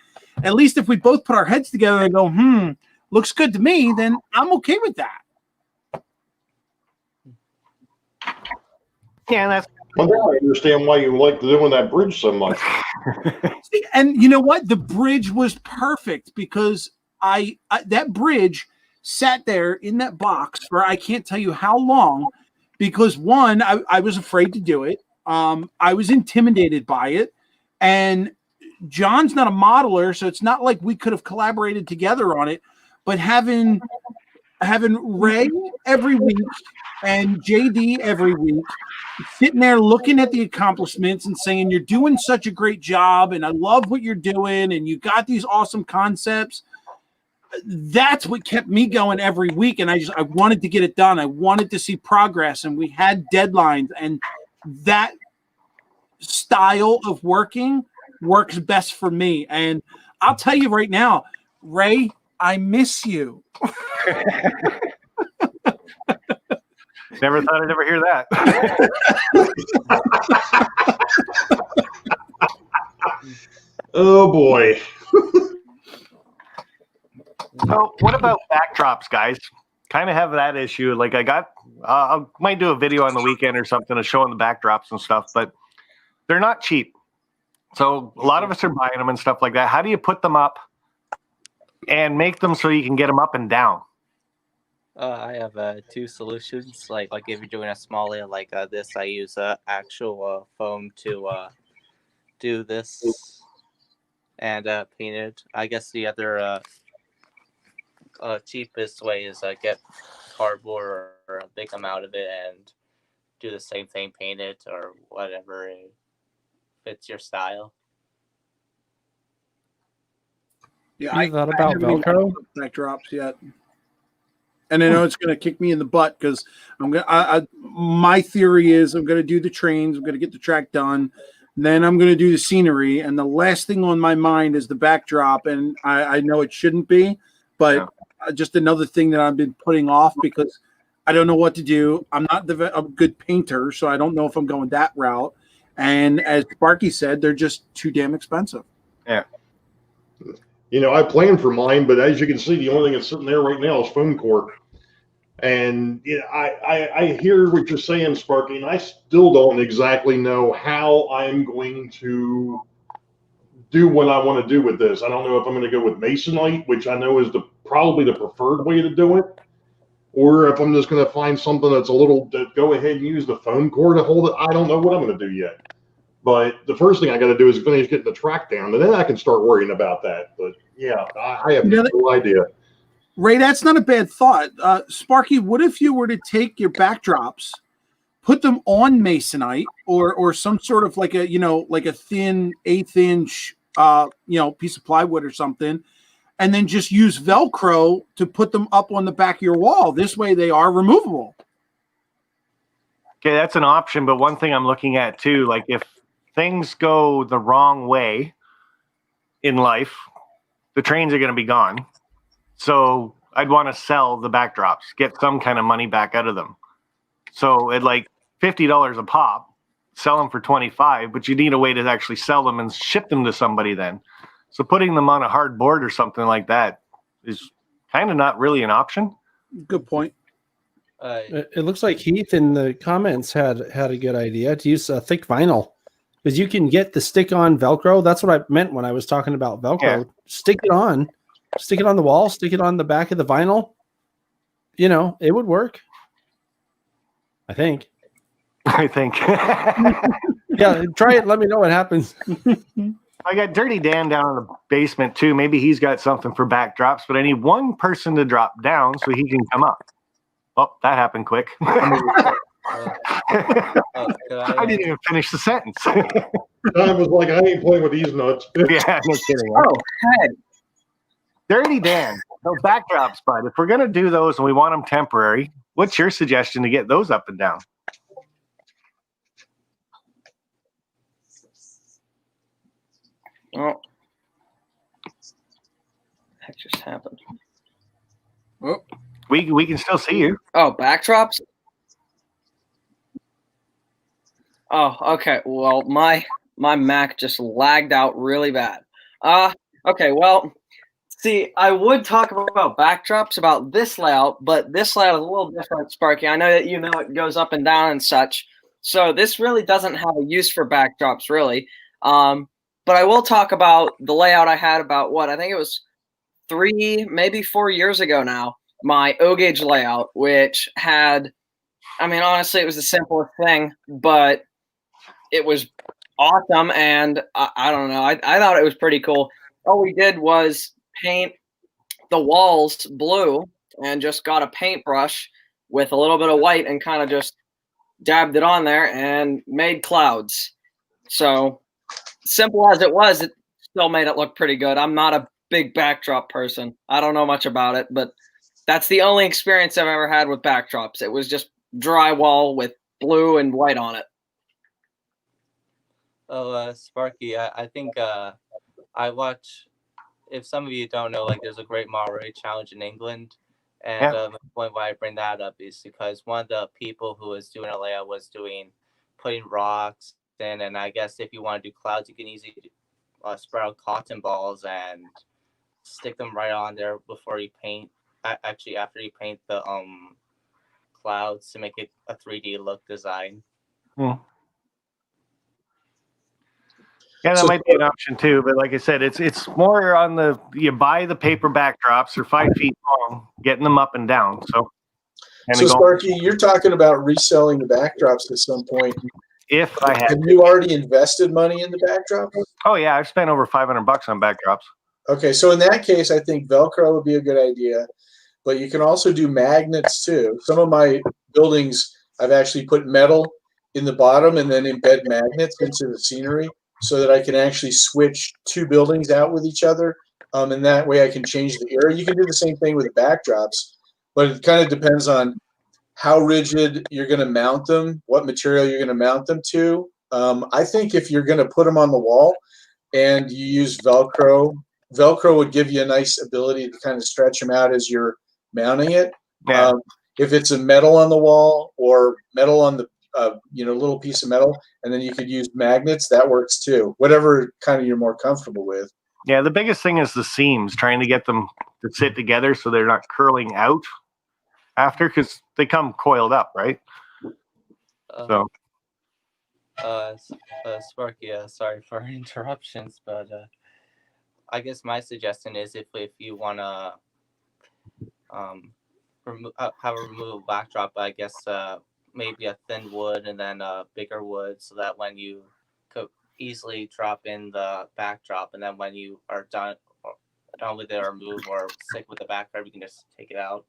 Speaker 5: at least if we both put our heads together and go, looks good to me, then I'm okay with that.
Speaker 1: Yeah, that's
Speaker 4: I don't understand why you like doing that bridge so much.
Speaker 5: See, and you know what? The bridge was perfect because I that bridge sat there in that box for I can't tell you how long, because one, I was afraid to do it. I was intimidated by it, and John's not a modeler, so it's not like we could have collaborated together on it. But having Ray every week and JD every week, sitting there looking at the accomplishments and saying, you're doing such a great job, and I love what you're doing, and you got these awesome concepts. That's what kept me going every week. And I wanted to get it done. I wanted to see progress, and we had deadlines, and that style of working works best for me. And I'll tell you right now, Ray, I miss you.
Speaker 1: Never thought I'd ever hear that.
Speaker 4: Oh boy.
Speaker 1: So what about backdrops, guys? Kind of have that issue. Like I might do a video on the weekend or something of showing the backdrops and stuff, but they're not cheap. So a lot of us are buying them and stuff like that. How do you put them up and make them so you can get them up and down?
Speaker 6: I have two solutions. Like if you're doing a small layer like this, I use actual foam to do this and paint it. I guess the other cheapest way is get cardboard or a big amount of it and do the same thing, paint it or whatever it fits your style.
Speaker 5: Yeah,
Speaker 3: You thought about
Speaker 5: haven't even
Speaker 3: Velcro?
Speaker 5: backdrops yet. And I know it's going to kick me in the butt because my theory is I'm going to do the trains. I'm going to get the track done. Then I'm going to do the scenery. And the last thing on my mind is the backdrop. And I know it shouldn't be, but just another thing that I've been putting off because I don't know what to do. I'm not a good painter, so I don't know if I'm going that route. And as Sparky said, they're just too damn expensive.
Speaker 1: Yeah.
Speaker 4: You know, I planned for mine, but as you can see, the only thing that's sitting there right now is foam core. And you know, I hear what you're saying, Sparky, and I still don't exactly know how I'm going to do what I want to do with this. I don't know if I'm going to go with masonite, which I know is probably the preferred way to do it, or if I'm just going to find something that's go ahead and use the foam core to hold it. I don't know what I'm going to do yet. But the first thing I got to do is finish getting the track down, and then I can start worrying about that. But yeah, I have no idea.
Speaker 5: Ray, that's not a bad thought. Sparky, what if you were to take your backdrops, put them on masonite or some sort of like a thin 1/8 inch piece of plywood or something, and then just use Velcro to put them up on the back of your wall. This way they are removable.
Speaker 1: Okay, that's an option. But one thing I'm looking at too, like if things go the wrong way in life, the trains are going to be gone. So I'd want to sell the backdrops, get some kind of money back out of them. So at like $50 a pop, sell them for $25, but you need a way to actually sell them and ship them to somebody then. So putting them on a hard board or something like that is kind of not really an option.
Speaker 5: Good point.
Speaker 3: It looks like Heath in the comments had a good idea to use thick vinyl because you can get the stick-on Velcro. That's what I meant when I was talking about Velcro.
Speaker 1: Yeah.
Speaker 3: Stick it on the wall, stick it on the back of the vinyl. You know, it would work. I think. Yeah, try it. Let me know what happens.
Speaker 1: I got Dirty Dan down in the basement too. Maybe he's got something for backdrops, but I need one person to drop down so he can come up. Oh, that happened quick. I didn't even finish the sentence.
Speaker 4: I was like, I ain't playing with these nuts.
Speaker 1: Yeah, no kidding.
Speaker 7: Oh, hey.
Speaker 1: Dirty Dan. So backdrops, bud. If we're going to do those and we want them temporary, what's your suggestion to get those up and down?
Speaker 7: Oh. That just happened.
Speaker 5: Oh.
Speaker 1: We can still see you.
Speaker 7: Oh, backdrops? Oh, okay. Well, my Mac just lagged out really bad. Okay, well, see, I would talk about backdrops, about this layout, but this layout is a little different, Sparky. I know that you know it goes up and down and such. So this really doesn't have a use for backdrops, really. But I will talk about the layout I had about I think it was 3, maybe 4 years ago now, my O-Gauge layout, which had I mean, honestly, it was the simplest thing, but it was awesome, and I don't know. I thought it was pretty cool. All we did was paint the walls blue and just got a paintbrush with a little bit of white and kind of just dabbed it on there and made clouds. So simple as it was, it still made it look pretty good. I'm not a big backdrop person. I don't know much about it, but that's the only experience I've ever had with backdrops. It was just drywall with blue and white on it.
Speaker 6: Oh, Sparky, I think I watch. If some of you don't know, like there's a Great Monterey Challenge in England, and the point why I bring that up is because one of the people who was doing a layout was putting rocks in, and I guess if you want to do clouds, you can easily spread out cotton balls and stick them right on there before you paint. Actually, after you paint the clouds to make it a 3D look design.
Speaker 1: Yeah, that might be an option too. But like I said, it's more on you buy the paper backdrops. They're 5 feet long, getting them up and down. So
Speaker 2: Sparky, you're talking about reselling the backdrops at some point.
Speaker 1: If I had,
Speaker 2: have you already invested money in the backdrops?
Speaker 1: Oh yeah, I've spent over $500 on backdrops.
Speaker 2: Okay, so in that case, I think Velcro would be a good idea, but you can also do magnets too. Some of my buildings, I've actually put metal in the bottom and then embed magnets into the scenery so that I can actually switch 2 buildings out with each other. And that way I can change the area. You can do the same thing with the backdrops, but it kind of depends on how rigid you're going to mount them, what material you're going to mount them to. I think if you're going to put them on the wall and you use Velcro, Velcro would give you a nice ability to kind of stretch them out as you're mounting it.
Speaker 1: Yeah.
Speaker 2: If it's a metal on the wall or metal on the little piece of metal, and then you could use magnets, that works too. Whatever kind of you're more comfortable with.
Speaker 1: Yeah, the biggest thing is the seams, trying to get them to sit together so they're not curling out after, because they come coiled up, right?
Speaker 6: Sparky, sorry for interruptions, but I guess my suggestion is if you want to have a removable backdrop, I guess maybe a thin wood and then a bigger wood, so that when you could easily drop in the backdrop, and then when you are done with it or move or stick with the backdrop, you can just take it out.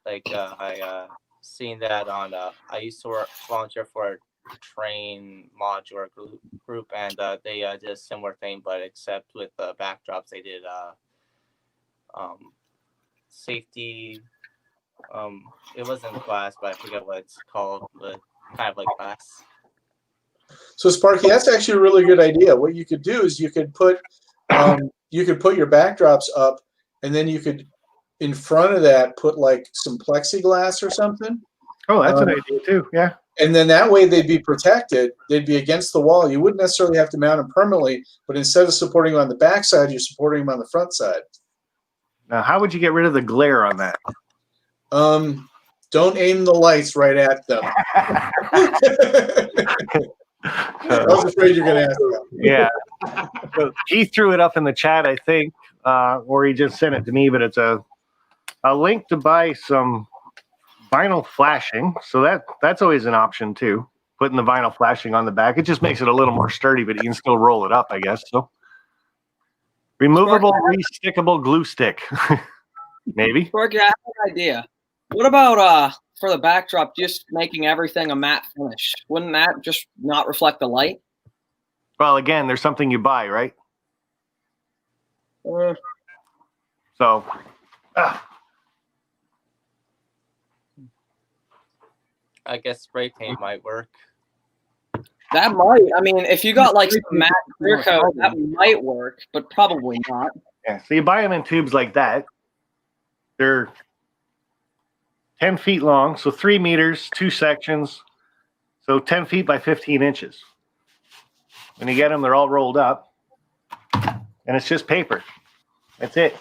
Speaker 6: Like I seen that on I used to volunteer for a train modular group, and they did a similar thing, but except with the backdrops, they did safety. It wasn't glass, but I forget what it's called, but kind of like glass.
Speaker 2: So Sparky, that's actually a really good idea. What you could do is you could put your backdrops up, and then you could, in front of that, put like some plexiglass or something.
Speaker 1: Oh, that's an idea too. Yeah.
Speaker 2: And then that way they'd be protected. They'd be against the wall. You wouldn't necessarily have to mount them permanently, but instead of supporting them on the back side, you're supporting them on the front side.
Speaker 1: Now, how would you get rid of the glare on that?
Speaker 2: Don't aim the lights right at them. I was afraid you're going to ask that.
Speaker 1: Yeah. So he threw it up in the chat, I think, or he just sent it to me, but it's a link to buy some vinyl flashing. So that's always an option too. Putting the vinyl flashing on the back. It just makes it a little more sturdy, but you can still roll it up, I guess. So removable, restickable glue stick. Maybe.
Speaker 7: Sparky, I have an idea. What about for the backdrop, just making everything a matte finish? Wouldn't that just not reflect the light?
Speaker 1: Well, again, there's something you buy, right? So,
Speaker 6: I guess spray paint might work.
Speaker 7: That might. I mean, if you got like some matte clear coat, that might work, but probably not.
Speaker 1: yeah. So you buy them in tubes like that. They're 10 feet long, so 3 meters, 2 sections, so 10 feet by 15 inches. When you get them, they're all rolled up, and it's just paper. That's it.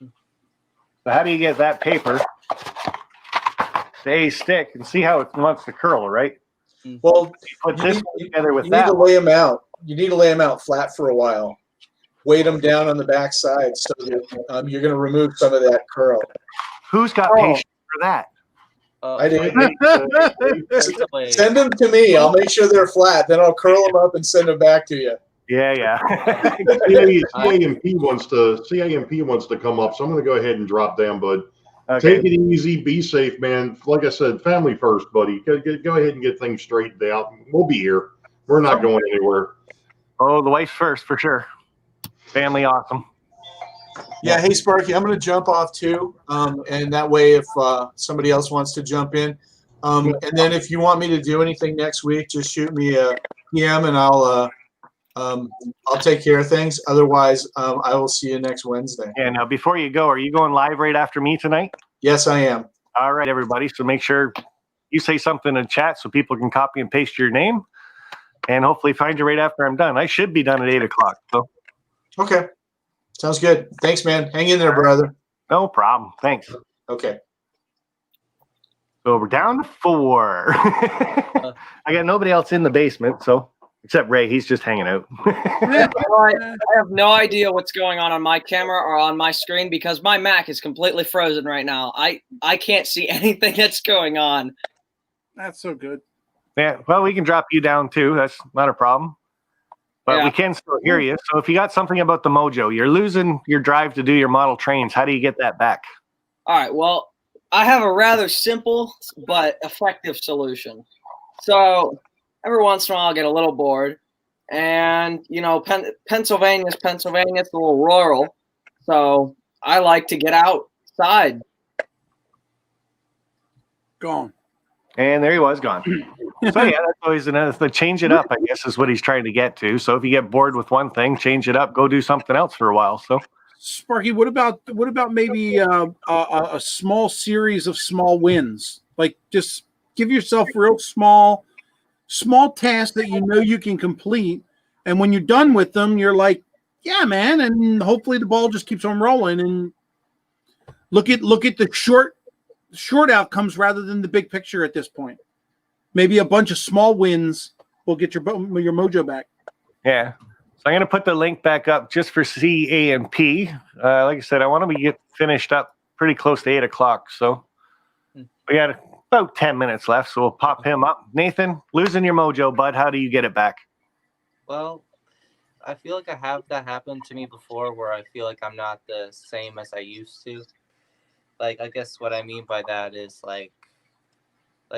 Speaker 1: So how do you get that paper to stick and see how it wants to curl, right?
Speaker 2: Well,
Speaker 1: You put this together with
Speaker 2: you need
Speaker 1: that.
Speaker 2: to lay them out. You need to lay them out flat for a while. Weight them down on the back side so that you're going to remove some of that curl.
Speaker 1: Who's got patience for that?
Speaker 2: I do.
Speaker 6: There's a way.
Speaker 2: Send them to me. I'll make sure they're flat. Then I'll curl them up and send them back to you.
Speaker 1: Yeah.
Speaker 4: CAMP wants to come up, so I'm going to go ahead and drop down, bud.
Speaker 1: Okay.
Speaker 4: Take it easy, be safe, man. Like I said, family first, buddy. Go ahead and get things straightened out. We'll be here. We're not going anywhere.
Speaker 1: Oh, the wife's first for sure. Family awesome.
Speaker 2: Yeah. Hey, Sparky, I'm going to jump off too. And that way, if somebody else wants to jump in, and then if you want me to do anything next week, just shoot me a PM and I'll take care of things. Otherwise, I will see you next Wednesday.
Speaker 1: Yeah. Now, before you go, are you going live right after me tonight?
Speaker 2: Yes, I am.
Speaker 1: All right, everybody. So make sure you say something in chat so people can copy and paste your name, and hopefully find you right after I'm done. I should be done at 8 o'clock. So
Speaker 2: Okay. Sounds good. Thanks, man. Hang in there, brother.
Speaker 1: no problem. Thanks.
Speaker 2: Okay.
Speaker 1: So we're down to 4. I got nobody else in the basement, so except Ray. He's just hanging out.
Speaker 7: I have no idea what's going on my camera or on my screen because my Mac is completely frozen right now. I can't see anything that's going on.
Speaker 5: That's so good.
Speaker 1: Yeah. Well, we can drop you down too. That's not a problem. But
Speaker 7: Yeah.
Speaker 1: we can still hear you. So if you got something about the Mojo, you're losing your drive to do your model trains. How do you get that back?
Speaker 7: All right. Well, I have a rather simple but effective solution. So every once in a while, I'll get a little bored, and Pennsylvania's Pennsylvania. It's a little rural, so I like to get outside.
Speaker 5: Gone.
Speaker 1: And there he was, gone. So yeah, that's always another thing. Change it up, I guess, is what he's trying to get to. So if you get bored with one thing, change it up. Go do something else for a while. So
Speaker 5: Sparky, what about maybe a small series of small wins? Like just give yourself real small tasks that you know you can complete, and when you're done with them, you're like, yeah, man, and hopefully the ball just keeps on rolling. And look at the short outcomes rather than the big picture at this point. Maybe a bunch of small wins will get your mojo back.
Speaker 1: yeah. So I'm going to put the link back up just for CAMP. Like I said, I want to get finished up pretty close to 8 o'clock. So we got about 10 minutes left. So we'll pop him up. Nathan, losing your mojo, bud. How do you get it back?
Speaker 6: Well, I feel like I have that happen to me before where I feel like I'm not the same as I used to. Like, I guess what I mean by that is like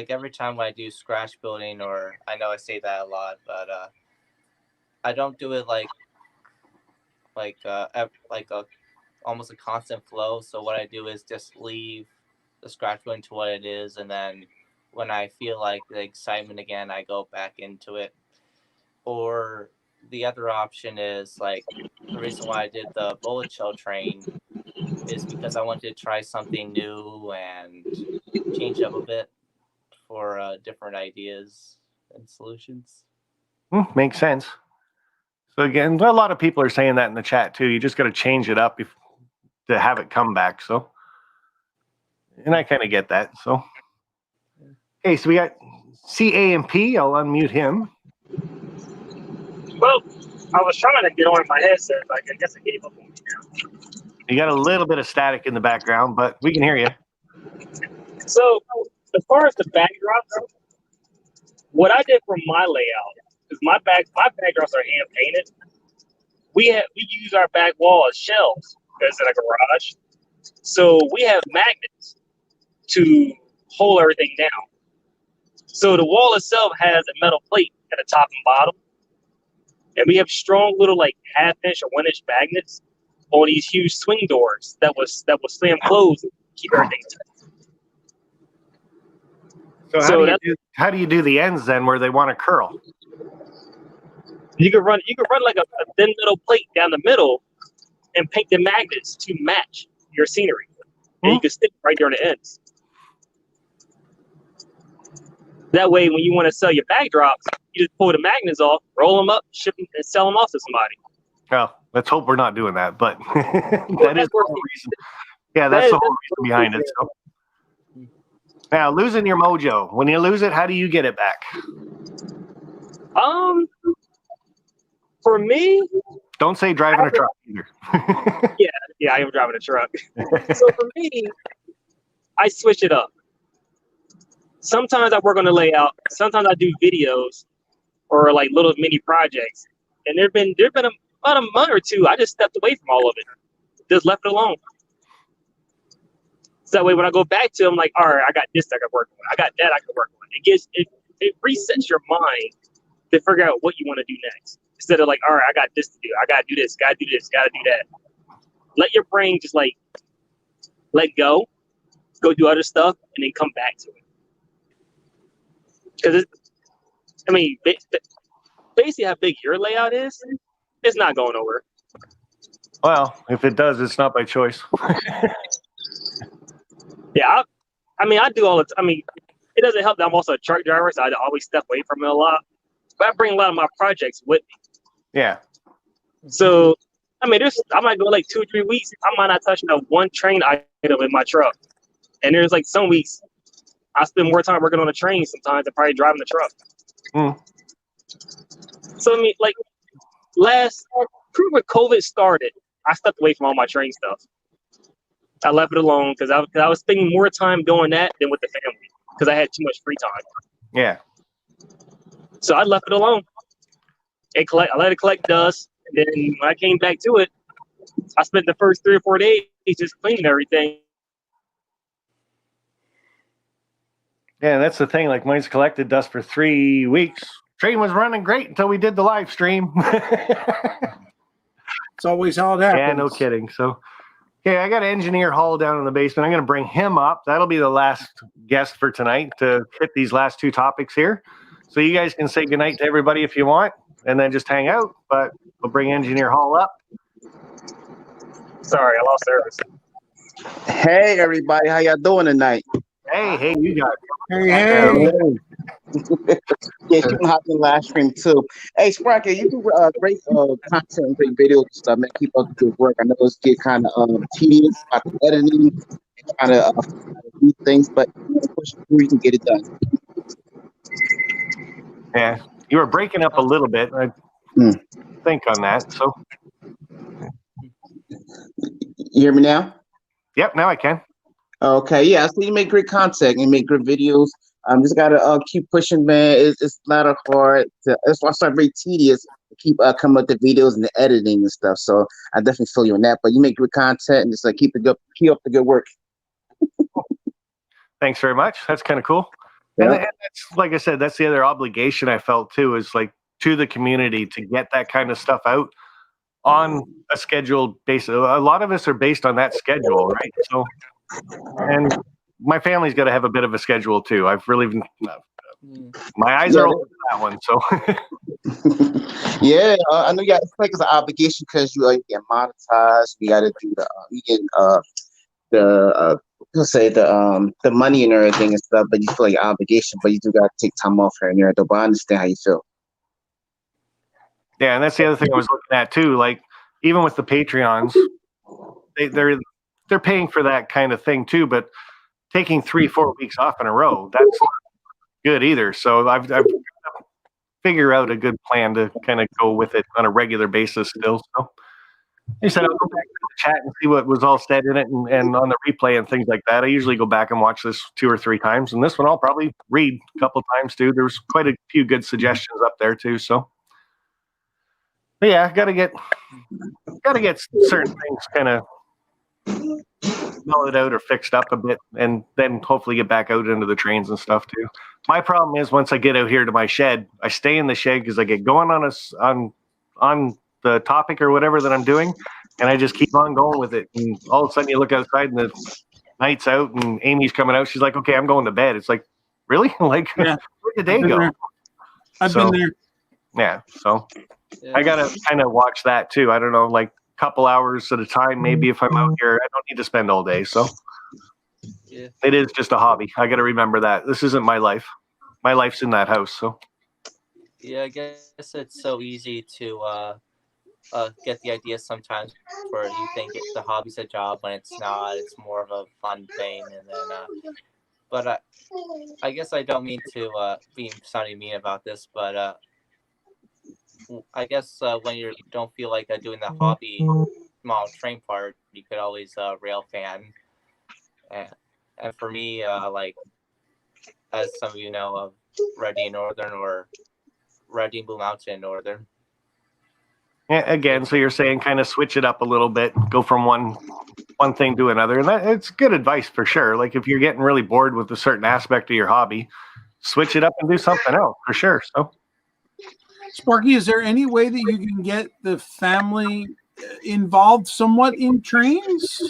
Speaker 6: every time I do scratch building, or I know I say that a lot, but I don't do it like almost a constant flow. So what I do is just leave the scratch building to what it is, and then when I feel like the excitement again, I go back into it. Or the other option is like the reason why I did the bullet shell train is because I wanted to try something new and change up a bit for different ideas and solutions.
Speaker 1: Makes sense. So again, a lot of people are saying that in the chat too. You just got to change it up to have it come back. So, and I kind of get that. So, okay, so we got CAMP. I'll unmute him.
Speaker 8: Well, I was trying to get on my headset, but I guess I gave up on it now.
Speaker 1: You got a little bit of static in the background, but we can hear you.
Speaker 8: So, as the backdrops, what I did for my layout is my backdrops are hand painted. We use our back wall as shelves because in a garage. So we have magnets to hold everything down. So the wall itself has a metal plate at the top and bottom. And we have strong little like 1/2 inch or 1 inch magnets on these huge swing doors that was slam closed and keep everything tight.
Speaker 1: So how do you do the ends then where they want to curl?
Speaker 8: You can run like a thin metal plate down the middle and paint the magnets to match your scenery. And you can stick right there on the ends. That way, when you want to sell your backdrops, you just pull the magnets off, roll them up, ship them, and sell them off to somebody.
Speaker 1: Well, let's hope we're not doing that, but that is the whole reason. Yeah, that's the whole reason behind it. So. Now, losing your mojo. When you lose it, how do you get it back?
Speaker 8: For me,
Speaker 1: don't say driving a truck either.
Speaker 8: yeah, I am driving a truck. So for me, I switch it up. sometimes I work on the layout. Sometimes I do videos or like little mini projects. And there've been about a month or two. I just stepped away from all of it, just left it alone. So that way, when I go back to, I'm like, all right, I got this I can work on. I got that I can work on. It resets your mind to figure out what you want to do next. Instead of like, all right, I got this to do. I gotta do this. Gotta do this. Gotta do that. Let your brain just like let go do other stuff, and then come back to it. Because basically how big your layout is, it's not going nowhere.
Speaker 1: Well, if it does, it's not by choice.
Speaker 8: Yeah, I do all the. It doesn't help that I'm also a truck driver, so I always step away from it a lot. But I bring a lot of my projects with me.
Speaker 1: Yeah.
Speaker 8: So, I might go like 2 or 3 weeks. I might not touch one train item in my truck. And there's like some weeks I spend more time working on the train sometimes than probably driving the truck. So, like when COVID started, I stepped away from all my train stuff. I left it alone because I was spending more time doing that than with the family because I had too much free time.
Speaker 1: Yeah. So
Speaker 8: I left it alone. I let it collect dust. And then when I came back to it, I spent the first 3 or 4 days just cleaning everything.
Speaker 1: Yeah, that's the thing. Like mine's collected dust for 3 weeks. Train was running great until we did the live stream.
Speaker 5: It's always how it happens.
Speaker 1: Yeah, no kidding. So, okay, I got Engineer Hall down in the basement. I'm going to bring him up. That'll be the last guest for tonight to hit these last 2 topics here. So you guys can say goodnight to everybody if you want, and then just hang out. But we'll bring Engineer Hall up.
Speaker 8: Sorry, I lost service.
Speaker 9: Hey, everybody. How y'all doing tonight?
Speaker 1: Hey, you got it.
Speaker 5: Hey.
Speaker 9: Yeah, you can hop in live stream too. Hey, Sprocket, you do great content, great videos and stuff, man. Keep up the good work. I know it's get kind of tedious about the editing and trying to do things, but push through, you can get it done.
Speaker 1: Yeah, you were breaking up a little bit. I think on that. So,
Speaker 9: you hear me now?
Speaker 1: Yep, now I can.
Speaker 9: Okay, yeah. So you make great content, you make great videos. Just gotta keep pushing, man. It's not a hard. That's why I started very tedious to keep coming up with the videos and the editing and stuff. So I definitely feel you on that. But you make good content and just like keep up the good work.
Speaker 1: Thanks very much. That's kind of cool.
Speaker 9: Yeah.
Speaker 1: And that's, like I said, that's the other obligation I felt too, is like to the community to get that kind of stuff out on a scheduled basis. A lot of us are based on that schedule, right? So, and my family's got to have a bit of a schedule too. I've really been, my eyes are open to that one. So,
Speaker 9: yeah, I know you got. It's like it's an obligation because you get monetized. You got to do the money and everything and stuff. But you feel like obligation, but you do got to take time off here and there. But I understand how you feel.
Speaker 1: Yeah, and that's the other thing I was looking at too. Like even with the Patreons, they're paying for that kind of thing too. But taking 3-4 weeks off in a row, that's not good either. So I've figured out a good plan to kind of go with it on a regular basis still. So he said I'll go back to the chat and see what was all said in it and on the replay and things like that. I usually go back and watch this 2 or 3 times, and this one I'll probably read a couple times too. There's quite a few good suggestions up there too. So, but yeah, gotta get certain things kind of mellowed out or fixed up a bit, and then hopefully get back out into the trains and stuff too. My problem is once I get out here to my shed, I stay in the shed because I get going on the topic or whatever that I'm doing, and I just keep on going with it. And all of a sudden you look outside and the night's out and Amy's coming out. She's like, okay, I'm going to bed. It's like, really? Like,
Speaker 5: Yeah.
Speaker 1: where'd the day go?
Speaker 5: I've been there.
Speaker 1: Yeah. So I got to kind of watch that too. I don't know, like a couple hours at a time, maybe if I'm out here. I don't need to spend all day. So it is just a hobby. I got to remember that. This isn't my life. My life's in that house. So.
Speaker 6: Yeah, I guess it's so easy to get the idea sometimes where you think the hobby's a job when it's not. It's more of a fun thing, and then but I guess I don't mean to be sounding mean about this, but I guess when you don't feel like doing the hobby small train part, you could always rail fan, and for me like as some of you know, of Reading Northern or Reading Blue Mountain Northern.
Speaker 1: Yeah, again, so you're saying kind of switch it up a little bit, go from one thing to another, and it's good advice for sure. Like if you're getting really bored with a certain aspect of your hobby, switch it up and do something else for sure. So,
Speaker 5: Sparky, is there any way that you can get the family involved somewhat in trains?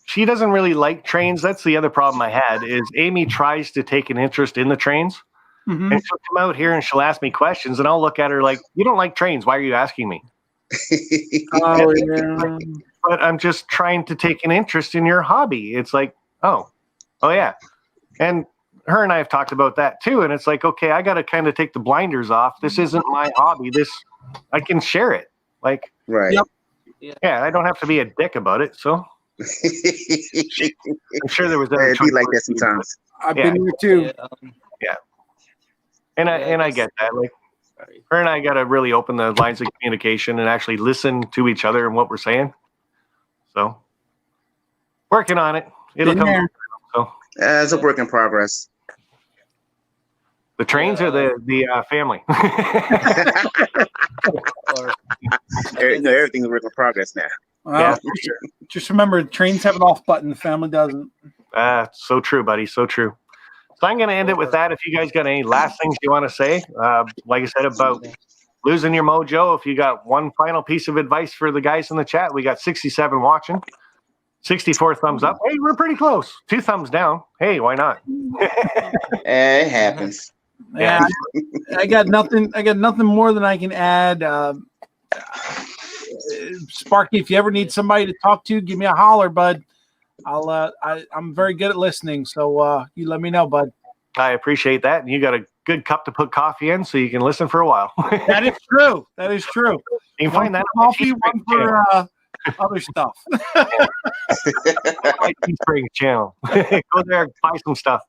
Speaker 1: She doesn't really like trains. That's the other problem I had is Amy tries to take an interest in the trains.
Speaker 5: Mhm.
Speaker 1: And she'll come out here and she'll ask me questions, and I'll look at her like, "You don't like trains. Why are you asking me?"
Speaker 5: Oh, yeah.
Speaker 1: But I'm just trying to take an interest in your hobby. It's like, oh yeah. And her and I have talked about that too. And it's like, okay, I got to kind of take the blinders off. This isn't my hobby. I can share it. Like,
Speaker 9: Right.
Speaker 5: Yep.
Speaker 1: yeah, I don't have to be a dick about it. So I'm sure there was other
Speaker 9: It'd be like
Speaker 1: choices.
Speaker 9: that sometimes.
Speaker 5: I've
Speaker 1: Yeah.
Speaker 5: been here too.
Speaker 1: And
Speaker 6: Yeah,
Speaker 1: I get that. Like,
Speaker 6: Sorry.
Speaker 1: her and I got to really open the lines of communication and actually listen to each other and what we're saying. So, working on it. It'll
Speaker 5: Been
Speaker 1: come.
Speaker 5: there.
Speaker 1: So,
Speaker 9: It's a work in progress.
Speaker 1: the trains or the family.
Speaker 6: Or
Speaker 9: Everything's a work in progress now.
Speaker 5: Well, just remember, trains have an off button. The family doesn't.
Speaker 1: So true, buddy. So true. So I'm going to end it with that. If you guys got any last things you want to say, like I said about losing your mojo, if you got one final piece of advice for the guys in the chat, we got 67 watching, 64 thumbs up. Hey, we're pretty close. 2 thumbs down. Hey, why not?
Speaker 9: It happens.
Speaker 5: Yeah, I got nothing. I got nothing more than I can add. Sparky, if you ever need somebody to talk to, give me a holler, bud. I'm very good at listening, so you let me know, bud.
Speaker 1: I appreciate that. And you got a good cup to put coffee in so you can listen for a while.
Speaker 5: That is true. That is true.
Speaker 1: You can
Speaker 5: One
Speaker 1: find that
Speaker 5: for
Speaker 1: on
Speaker 5: coffee,
Speaker 1: my
Speaker 5: one for other stuff.
Speaker 1: Teespring channel. Go there and buy some stuff.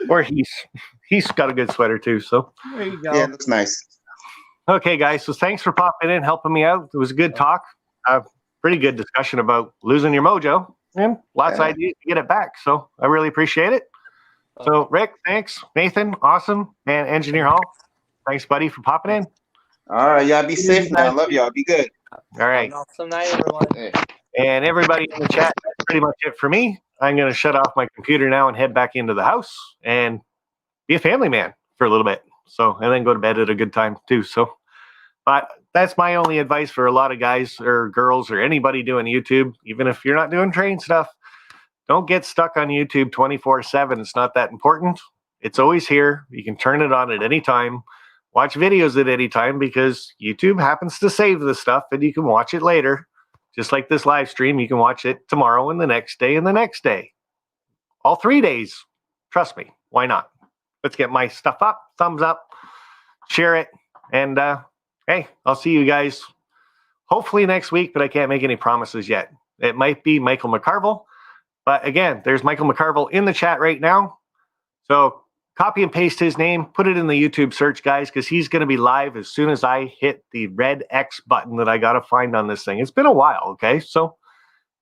Speaker 1: Or he's got a good sweater too. So
Speaker 5: There you go.
Speaker 9: Yeah, it looks nice.
Speaker 1: okay, guys. So thanks for popping in, helping me out. It was a good talk. Pretty good discussion about losing your mojo and lots of ideas to get it back. So I really appreciate it. So Rick, thanks. Nathan, awesome. And Engineer Hall, thanks, buddy, for popping in.
Speaker 9: All right, y'all be safe now. I love y'all. Be good.
Speaker 1: All right.
Speaker 6: Have an awesome night, everyone.
Speaker 9: Hey.
Speaker 1: And everybody in the chat, that's pretty much it for me. I'm going to shut off my computer now and head back into the house and be a family man for a little bit. So, and then go to bed at a good time too. So, but that's my only advice for a lot of guys or girls or anybody doing YouTube, even if you're not doing train stuff. Don't get stuck on YouTube 24/7. It's not that important. It's always here. You can turn it on at any time. Watch videos at any time because YouTube happens to save the stuff and you can watch it later. Just like this live stream, you can watch it tomorrow and the next day and the next day. All 3 days. Trust me. Why not? Let's get my stuff up. Thumbs up. Share it. And hey, I'll see you guys hopefully next week, but I can't make any promises yet. It might be Michael McCarville. But again, there's Michael McCarville in the chat right now. So copy and paste his name, put it in the YouTube search, guys, because he's going to be live as soon as I hit the red X button that I got to find on this thing. It's been a while, okay? So,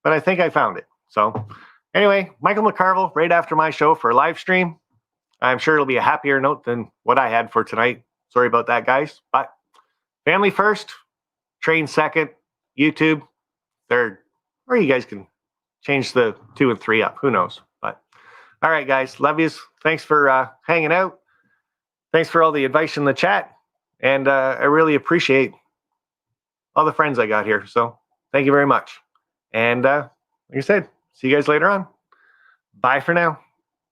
Speaker 1: but I think I found it. So anyway, Michael McCarville right after my show for a live stream. I'm sure it'll be a happier note than what I had for tonight. Sorry about that, guys. But family first, train second, YouTube third, or you guys can change the 2 and 3 up. Who knows? But all right, guys. Love yous. Thanks for hanging out. Thanks for all the advice in the chat. And I really appreciate all the friends I got here. So thank you very much. And like I said, see you guys later on. Bye for now.